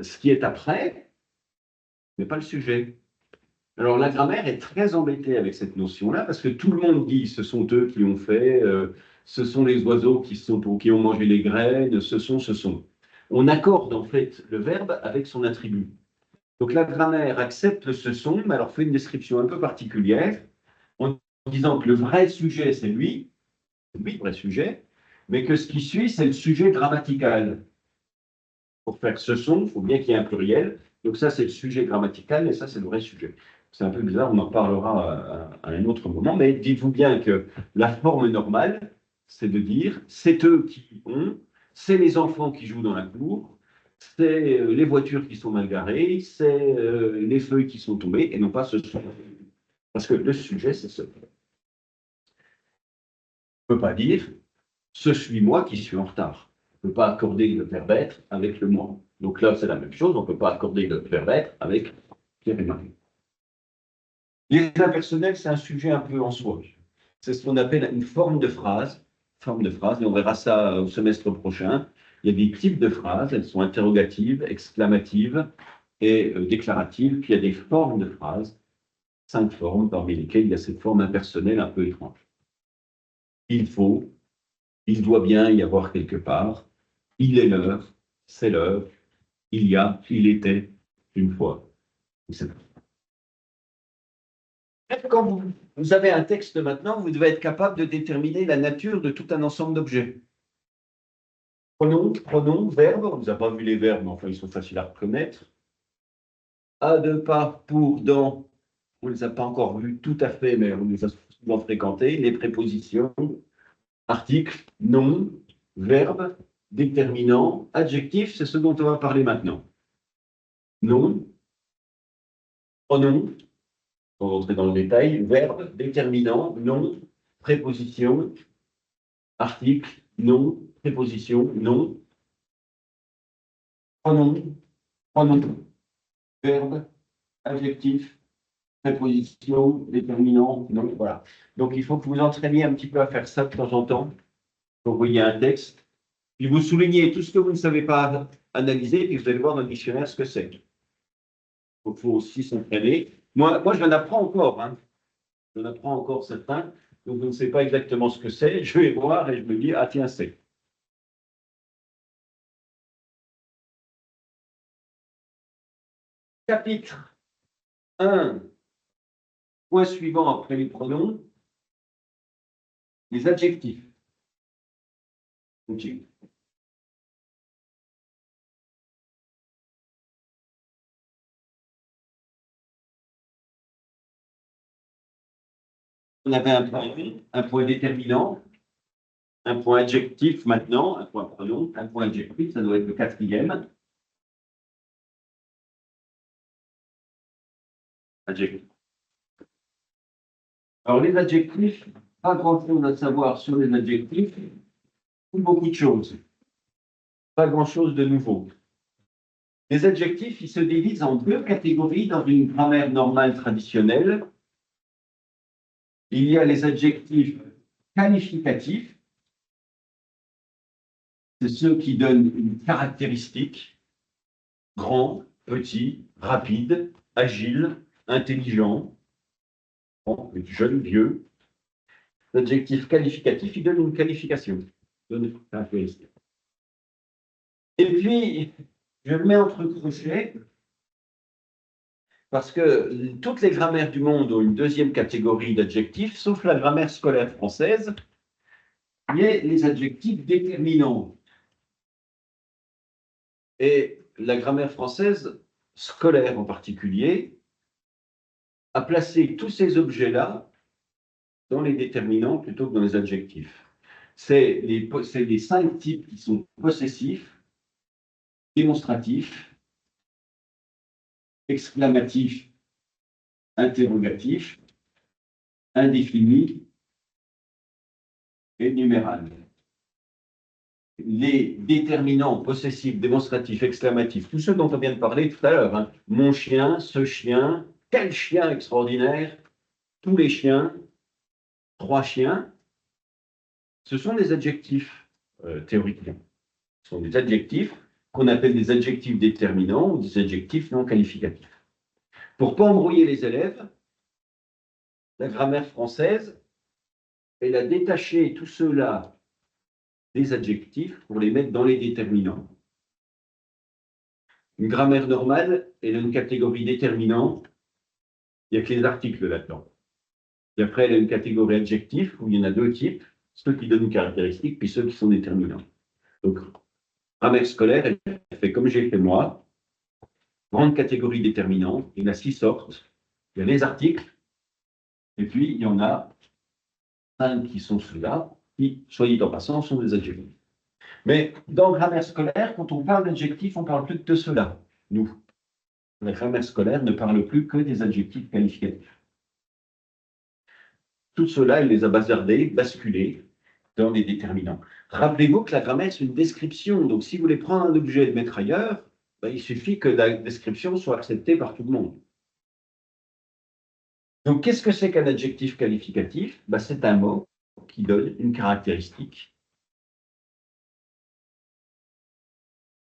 Ce qui est après n'est pas le sujet. Alors la grammaire est très embêtée avec cette notion-là parce que tout le monde dit ce sont eux qui ont fait, ce sont les oiseaux qui ont mangé les graines, ce sont. On accorde en fait le verbe avec son attribut. Donc la grammaire accepte ce son, mais alors fait une description un peu particulière en disant que le vrai sujet c'est lui le vrai sujet, mais que ce qui suit c'est le sujet grammatical. Pour faire ce son, il faut bien qu'il y ait un pluriel. Donc ça, c'est le sujet grammatical et ça, c'est le vrai sujet. C'est un peu bizarre, on en parlera à un autre moment, mais dites-vous bien que la forme normale, c'est de dire c'est eux qui ont, c'est les enfants qui jouent dans la cour, c'est les voitures qui sont mal garées, c'est les feuilles qui sont tombées, et non pas ce sont. Parce que le sujet, c'est ce. On ne peut pas dire ce suis moi qui suis en retard. On ne peut pas accorder le verbe être avec le moi. Donc là, c'est la même chose, on ne peut pas accorder le verbe être avec Pierre et Marie. Les impersonnels, c'est un sujet un peu en soi. C'est ce qu'on appelle une forme de phrase, et on verra ça au semestre prochain. il y a des types de phrases, elles sont interrogatives, exclamatives et déclaratives, puis il y a des formes de phrases, 5 formes, parmi lesquelles il y a cette forme impersonnelle un peu étrange. Il faut, il doit bien y avoir quelque part, il est l'heure, c'est l'heure, il y a, il était, une fois, etc. Quand vous avez un texte maintenant, vous devez être capable de déterminer la nature de tout un ensemble d'objets. Pronom, verbe, on ne nous a pas vu les verbes, mais enfin ils sont faciles à reconnaître. À, de, par, pour, dans, on ne les a pas encore vus tout à fait, mais on les a souvent fréquentés. Les prépositions, articles, nom, verbe, déterminant, adjectif, c'est ce dont on va parler maintenant. Nom, pronom, on va entrer dans le détail, verbe, déterminant, nom, préposition, article, nom, préposition, nom, pronom, verbe, adjectif, préposition, déterminant, nom, voilà. Donc il faut que vous entraîniez un petit peu à faire ça de temps en temps, pour voyez un texte, puis vous soulignez tout ce que vous ne savez pas analyser, puis vous allez voir dans le dictionnaire ce que c'est. Il faut aussi s'entraîner. Moi, je n'apprends encore, hein. Je n'apprends encore certains, donc je ne sais pas exactement ce que c'est. Je vais voir et je me dis, ah tiens, c'est. Chapitre 1, point suivant après les pronoms, les adjectifs. Okay. On avait un point déterminant, un point adjectif maintenant, un point pronom, un point adjectif, ça doit être le quatrième. Adjectif. Alors les adjectifs, pas grand-chose à savoir sur les adjectifs, ou beaucoup de choses. Pas grand-chose de nouveau. Les adjectifs, ils se divisent en deux catégories dans une grammaire normale traditionnelle. Il y a les adjectifs qualificatifs, c'est ceux qui donnent une caractéristique, grand, petit, rapide, agile, intelligent, jeune, vieux. L'adjectif qualificatif, il donne une qualification, donne une caractéristique. Et puis, je le mets entre crochets, parce que toutes les grammaires du monde ont une deuxième catégorie d'adjectifs, sauf la grammaire scolaire française, qui est les adjectifs déterminants. Et la grammaire française, scolaire en particulier, a placé tous ces objets-là dans les déterminants plutôt que dans les adjectifs. C'est les 5 types qui sont possessifs, démonstratifs, exclamatifs, interrogatifs, indéfinis et numéral. Les déterminants possessifs, démonstratifs, exclamatifs, tous ceux dont on vient de parler tout à l'heure, hein. Mon chien, ce chien, quel chien extraordinaire, tous les chiens, 3 chiens, ce sont des adjectifs théoriquement. Ce sont des adjectifs qu'on appelle des adjectifs déterminants ou des adjectifs non qualificatifs. Pour ne pas embrouiller les élèves, la grammaire française, elle a détaché tout cela des adjectifs pour les mettre dans les déterminants. Une grammaire normale, elle a une catégorie déterminant, il n'y a que les articles là-dedans. Et après, elle a une catégorie adjectif, où il y en a 2 types, ceux qui donnent une caractéristique, puis ceux qui sont déterminants. Donc, grammaire scolaire, elle fait comme j'ai fait moi, grande catégorie déterminante, il y en a 6 sortes. Il y a les articles, et puis il y en a 5 qui sont ceux-là, qui, soit dit en passant, sont des adjectifs. Mais dans grammaire scolaire, quand on parle d'adjectifs, on parle plus que de ceux-là, nous. La grammaire scolaire ne parle plus que des adjectifs qualificatifs. Tout cela, il les a bazardés, basculés dans les déterminants. Rappelez-vous que la grammaire, c'est une description. Donc, si vous voulez prendre un objet et le mettre ailleurs, ben, il suffit que la description soit acceptée par tout le monde. Donc, qu'est-ce que c'est qu'un adjectif qualificatif? Ben, c'est un mot qui donne une caractéristique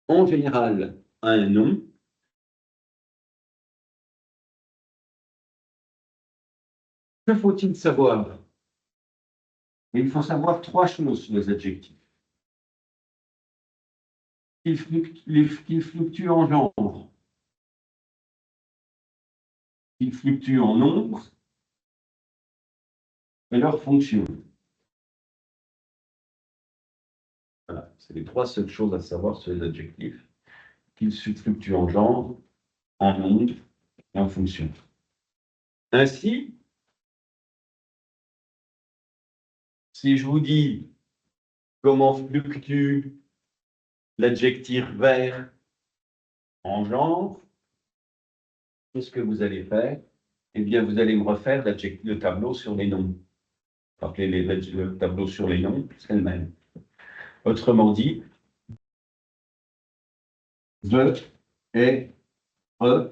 en général un nom. Que faut-il savoir? Il faut savoir trois choses sur les adjectifs. Qu'ils fluctuent en genre, qu'ils fluctuent en nombre et leur fonction. Voilà, c'est les trois seules choses à savoir sur les adjectifs. Qu'ils fluctuent en genre, en nombre et en fonction. Ainsi, si je vous dis comment fluctue l'adjectif vert en genre, qu'est-ce que vous allez faire? Eh bien, vous allez me refaire le tableau sur les noms. Rappelez le tableau sur les noms, c'est le même. Autrement dit, the et a.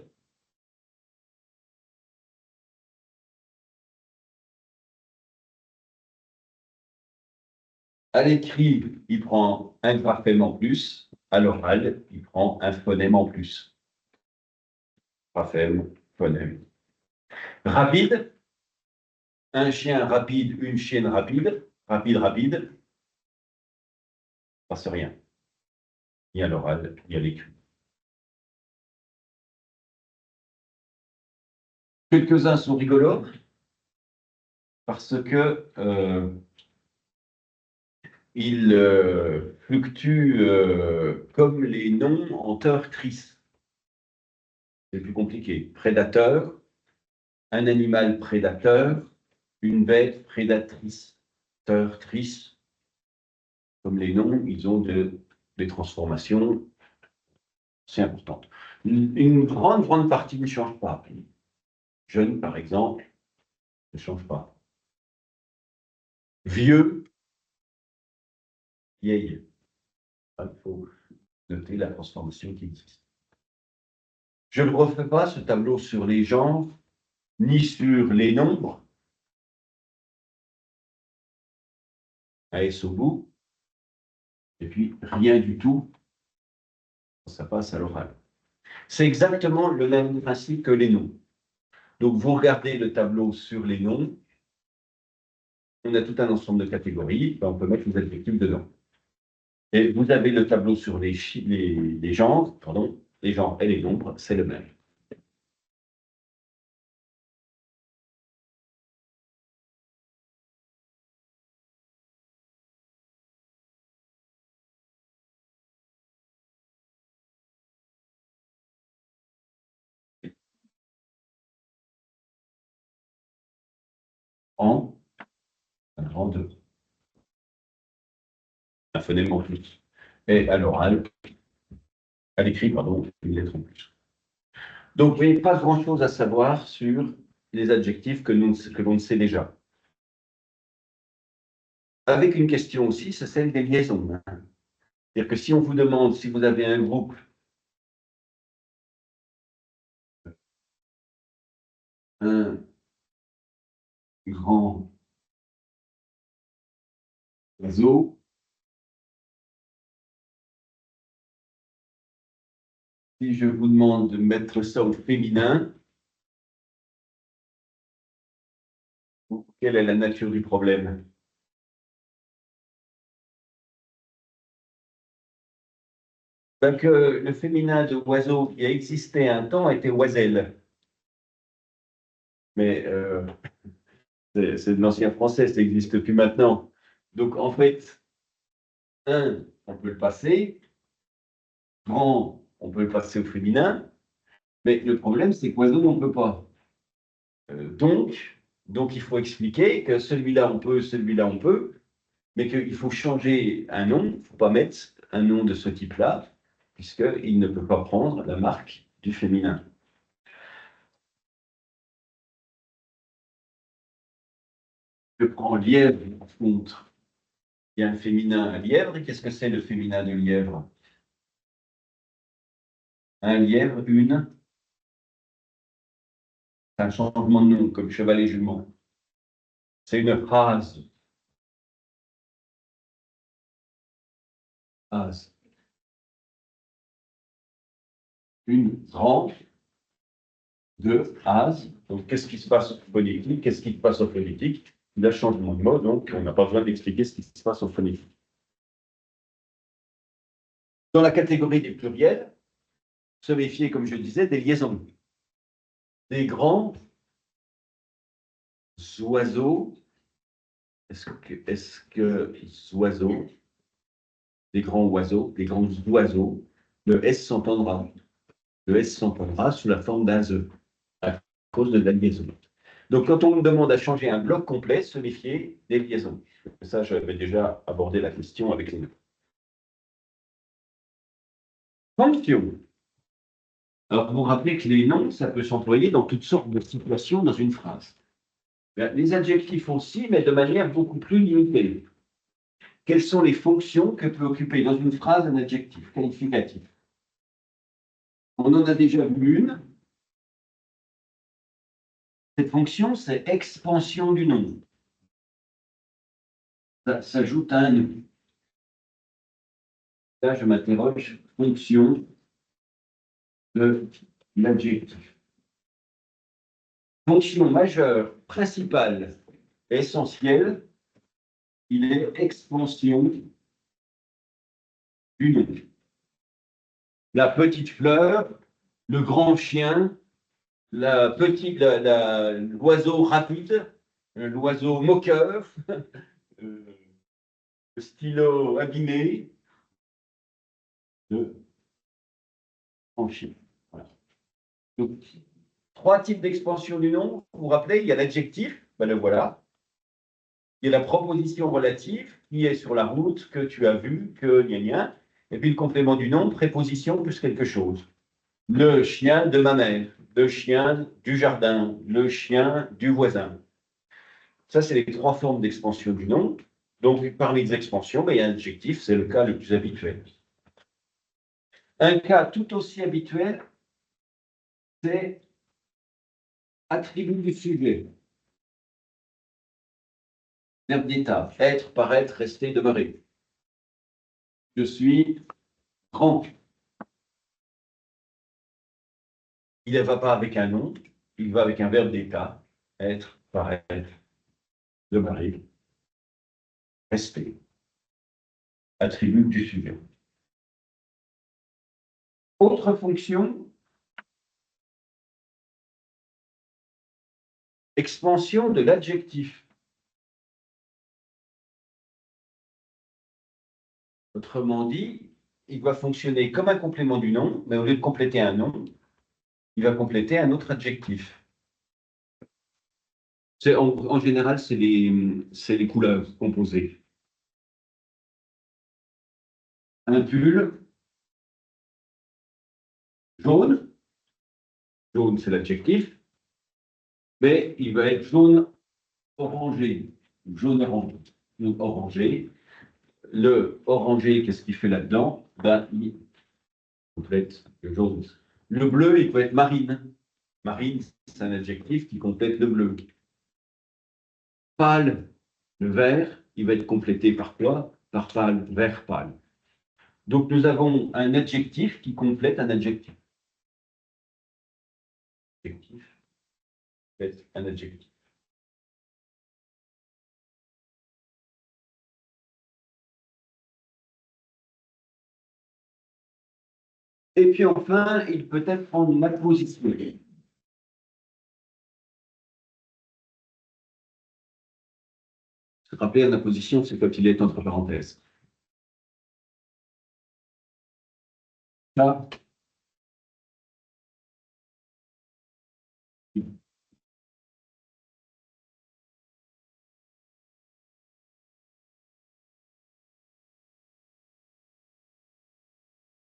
À l'écrit, il prend un graphème en plus. À l'oral, il prend un phonème en plus. Graphème, phonème. Rapide. Un chien rapide, une chienne rapide. Rapide, rapide. Il ne passe rien. Ni à l'oral, ni à l'écrit. Quelques-uns sont rigolos parce que ils fluctuent comme les noms en teurs-tristes. C'est plus compliqué. Prédateur, un animal prédateur, une bête prédatrice. Teurs-tristes, comme les noms, ils ont des transformations assez importantes. Une grande partie ne change pas. Jeune, par exemple, ne change pas. Vieux, vieille. Il faut noter la transformation qui existe. Je ne refais pas ce tableau sur les genres, ni sur les nombres. À S au bout. Et puis, rien du tout, ça passe à l'oral. C'est exactement le même principe que les noms. Donc, vous regardez le tableau sur les noms, on a tout un ensemble de catégories, on peut mettre les adjectifs dedans. Et vous avez le tableau sur les genres, les genres et les nombres, c'est le même. En, en deux. Un phonème en plus. Et à l'oral, à l'écrit, pardon, une lettre en plus. Donc, vous n'avez pas grand-chose à savoir sur les adjectifs que l'on sait déjà. Avec une question aussi, c'est celle des liaisons. C'est-à-dire que si on vous demande si vous avez un groupe un grand oiseau, si je vous demande de mettre ça au féminin, quelle est la nature du problème? Ben que le féminin de oiseau qui a existé un temps était oiselle. Mais c'est de l'ancien français, ça n'existe plus maintenant. Donc en fait, un, on peut le passer, grand, on peut le passer au féminin, mais le problème, c'est qu'oiseau, on ne peut pas. Donc, il faut expliquer que celui-là, on peut, celui-là, on peut, mais qu'il faut changer un nom, il ne faut pas mettre un nom de ce type-là, puisqu'il ne peut pas prendre la marque du féminin. Je prends lièvre, par contre, il y a un féminin à lièvre, et qu'est-ce que c'est le féminin de lièvre? Un lièvre, une, c'est un changement de nom, comme cheval et jument. C'est une phrase. Phrase. une grande de as. Donc, qu'est-ce qui se passe au phonétique? Qu'est-ce qui se passe au phonétique? Il y a changement de mot, donc on n'a pas besoin d'expliquer ce qui se passe au phonétique. Dans la catégorie des pluriels, se méfier, comme je disais, des liaisons. Des grands oiseaux. Est-ce que oiseaux, des grands oiseaux, des grands oiseaux, le S s'entendra. Le S s'entendra sous la forme d'un ze, à cause de la liaison. Donc, quand on me demande à changer un bloc complet, se méfier des liaisons. Ça, j'avais déjà abordé la question avec les noms. Fonction. Alors, vous vous rappelez que les noms, ça peut s'employer dans toutes sortes de situations dans une phrase. Les adjectifs aussi, mais de manière beaucoup plus limitée. Quelles sont les fonctions que peut occuper dans une phrase un adjectif qualificatif? On en a déjà vu une. Cette fonction, c'est expansion du nom. Ça s'ajoute à un nom. Là, je m'interroge, fonction de l'adjectif. Fonction majeure, principale, essentielle, il est expansion du nom. La petite fleur, le grand chien, l'oiseau rapide, l'oiseau moqueur, le stylo abîmé, de franchir. Voilà. Donc, 3 types d'expansion du nom. Vous vous rappelez, il y a l'adjectif, ben le voilà. Il y a la proposition relative qui est sur la route, que tu as vu, que gna gna. Et puis le complément du nom, préposition plus quelque chose. Le chien de ma mère, le chien du jardin, le chien du voisin. Ça, c'est les 3 formes d'expansion du nom. Donc, parmi les expansions, ben, il y a un adjectif, c'est le cas le plus habituel. Un cas tout aussi habituel, c'est attribut du sujet. Verbe d'état, être, paraître, rester, demeurer. Je suis grand. Il ne va pas avec un nom, il va avec un verbe d'état, être, paraître, demeurer, rester. Attribut du sujet. Autre fonction, expansion de l'adjectif. Autrement dit, il va fonctionner comme un complément du nom, mais au lieu de compléter un nom, il va compléter un autre adjectif. En général, c'est les couleurs composées. Un pull jaune, jaune c'est l'adjectif, mais il va être jaune orangé, jaune orange, orangé. Le orangé, qu'est-ce qu'il fait là-dedans? Ben, il complète le jaune. Le bleu, il peut être marine. Marine, c'est un adjectif qui complète le bleu. Pâle, le vert, il va être complété par quoi? Par pâle, vert pâle. Donc nous avons un adjectif qui complète un adjectif. Adjectif, complète un adjectif. Et puis enfin, il peut être en apposition. Se rappeler, en apposition, c'est quand il est entre parenthèses. Là,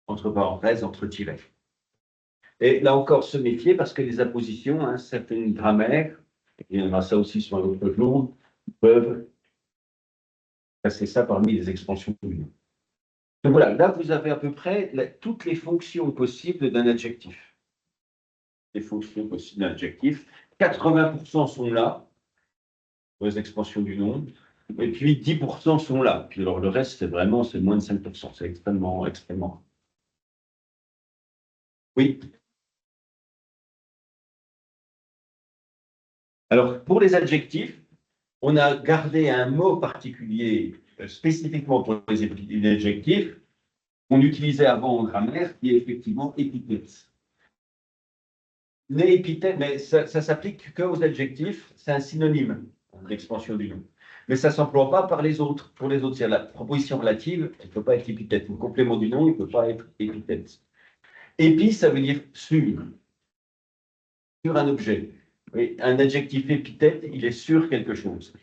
entre parenthèses, entre tirets. Et là encore, se méfier parce que les appositions, hein, certaines grammaires, et il y en a ça aussi sur un autre jour, peuvent passer ça parmi les expansions du nom. Donc voilà, là vous avez à peu près toutes les fonctions possibles d'un adjectif. Les fonctions possibles d'un adjectif. 80% sont là, pour les expansions du nom, et puis 10% sont là. Puis alors le reste, c'est moins de 5%. C'est extrêmement, extrêmement. Oui. Alors, pour les adjectifs, on a gardé un mot particulier spécifiquement pour les adjectifs qu'on utilisait avant en grammaire, qui est effectivement épithète. Les épithètes, mais ça s'applique qu'aux adjectifs, c'est un synonyme, l'expansion du nom. Mais ça ne s'emploie pas par les autres. Pour les autres, c'est la proposition relative, elle ne peut pas être épithète. Le complément du nom, il ne peut pas être épithète. Épi, ça veut dire sur un objet. Oui, un adjectif épithète, il est sur quelque chose.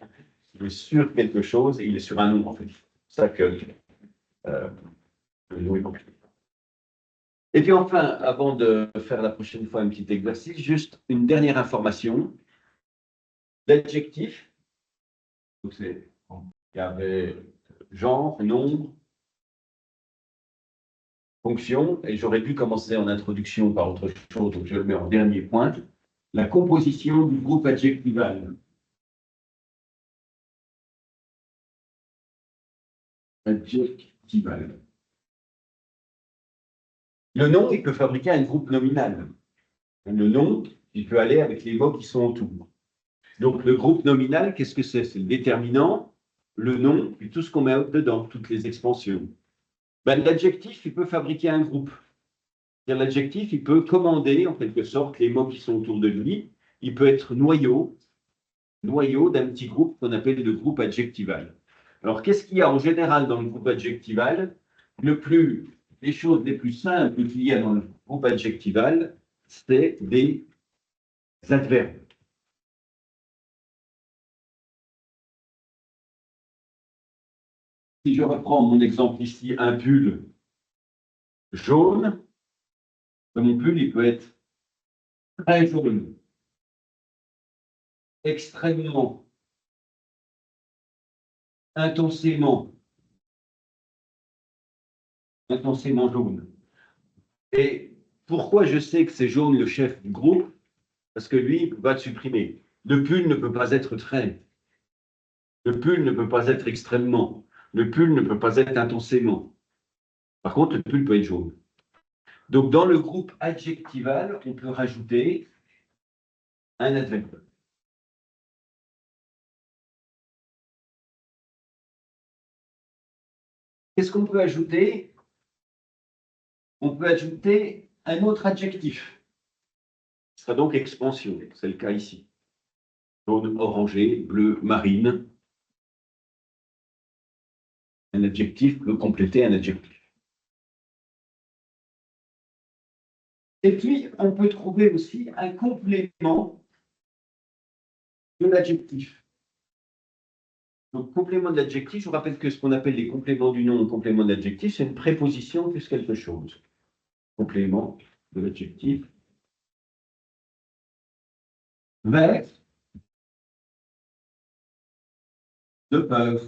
Il est sur quelque chose, il est sur un nom, en fait. C'est ça que le nom est compliqué. Et puis enfin, avant de faire la prochaine fois un petit exercice, juste une dernière information. L'adjectif, donc il y avait genre, nombre, fonction, et j'aurais pu commencer en introduction par autre chose, donc je le mets en dernier point. La composition du groupe adjectival. Adjectival. Le nom, il peut fabriquer un groupe nominal. Le nom, il peut aller avec les mots qui sont autour. Donc, le groupe nominal, qu'est-ce que c'est? C'est le déterminant, le nom, et tout ce qu'on met dedans, toutes les expansions. Ben, l'adjectif, il peut fabriquer un groupe. L'adjectif, il peut commander, en quelque sorte, les mots qui sont autour de lui. Il peut être noyau d'un petit groupe qu'on appelle le groupe adjectival. Alors, qu'est-ce qu'il y a en général dans le groupe adjectival? Les choses les plus simples qu'il y a dans le groupe adjectival, c'est des adverbes. Si je reprends mon exemple ici, un pull jaune, mon pull, il peut être très jaune, extrêmement, intensément jaune. Et pourquoi je sais que c'est jaune le chef du groupe? Parce que lui, il ne peut pas le supprimer. Le pull ne peut pas être très. Le pull ne peut pas être extrêmement. Le pull ne peut pas être intensément. Par contre, le pull peut être jaune. Donc, dans le groupe adjectival, on peut rajouter un adverbe. Qu'est-ce qu'on peut ajouter? On peut ajouter un autre adjectif. Ce sera donc expansion. C'est le cas ici. Jaune, orangé, bleu, marine. Un adjectif peut compléter un adjectif. Et puis, on peut trouver aussi un complément de l'adjectif. Donc, complément de l'adjectif, je vous rappelle que ce qu'on appelle les compléments du nom ou complément de l'adjectif, c'est une préposition plus quelque chose. Complément de l'adjectif. Vers, de peur.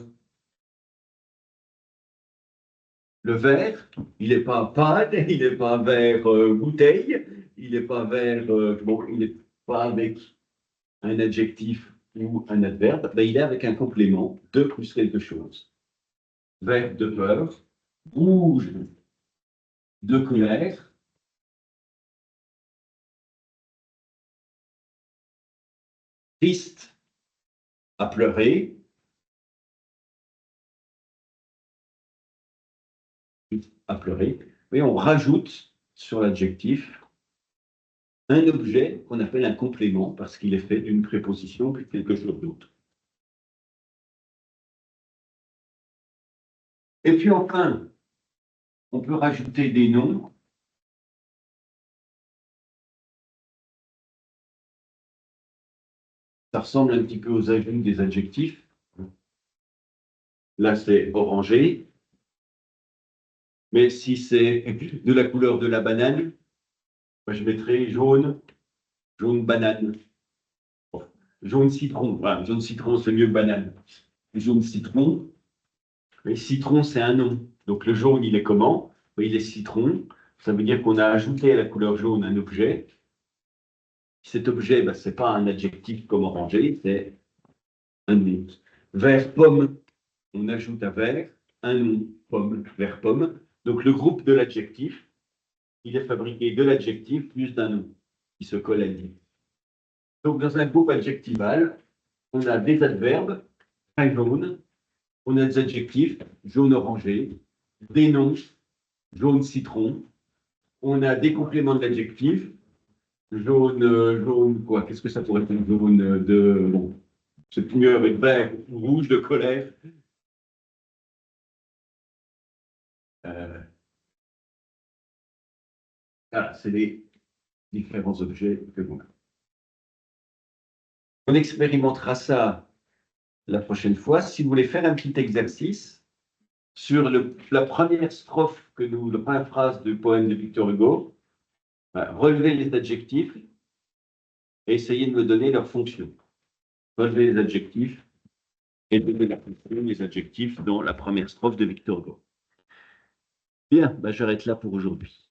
Le verre, il n'est pas pâle, il n'est pas vert bouteille, il n'est pas vert, il n'est pas avec un adjectif ou un adverbe, ben, il est avec un complément de plus quelque chose. Vert de peur, rouge de colère, triste à pleurer, et on rajoute sur l'adjectif un objet qu'on appelle un complément parce qu'il est fait d'une préposition plus quelque chose d'autre. Et puis enfin, on peut rajouter des noms. Ça ressemble un petit peu aux ajouts des adjectifs. Là, c'est orangé. Mais si c'est de la couleur de la banane, moi, je mettrais jaune, jaune banane. Bon, jaune citron. Voilà, jaune citron, c'est mieux que banane. Jaune citron. Mais citron, c'est un nom. Donc le jaune, il est comment? Il est citron. Ça veut dire qu'on a ajouté à la couleur jaune un objet. Cet objet, ben, ce n'est pas un adjectif comme orangé, c'est un nom. Vert pomme, on ajoute à vert un nom, pomme, vert pomme. Donc le groupe de l'adjectif, il est fabriqué de l'adjectif plus d'un nom qui se colle à lui. Donc, dans un groupe adjectival, on a des adverbes, un jaune, on a des adjectifs, jaune-orangé, des noms, jaune-citron, on a des compléments de l'adjectif, jaune quoi? Qu'est-ce que ça pourrait être? Jaune de... Bon, c'est mieux avec vert ou rouge de colère. Voilà, c'est les différents objets que l'on a. On expérimentera ça la prochaine fois. Si vous voulez faire un petit exercice sur la première strophe la première phrase du poème de Victor Hugo, relevez les adjectifs et essayez de me donner leur fonction. Relevez les adjectifs et donner la fonction des adjectifs dans la première strophe de Victor Hugo. Bien, j'arrête là pour aujourd'hui.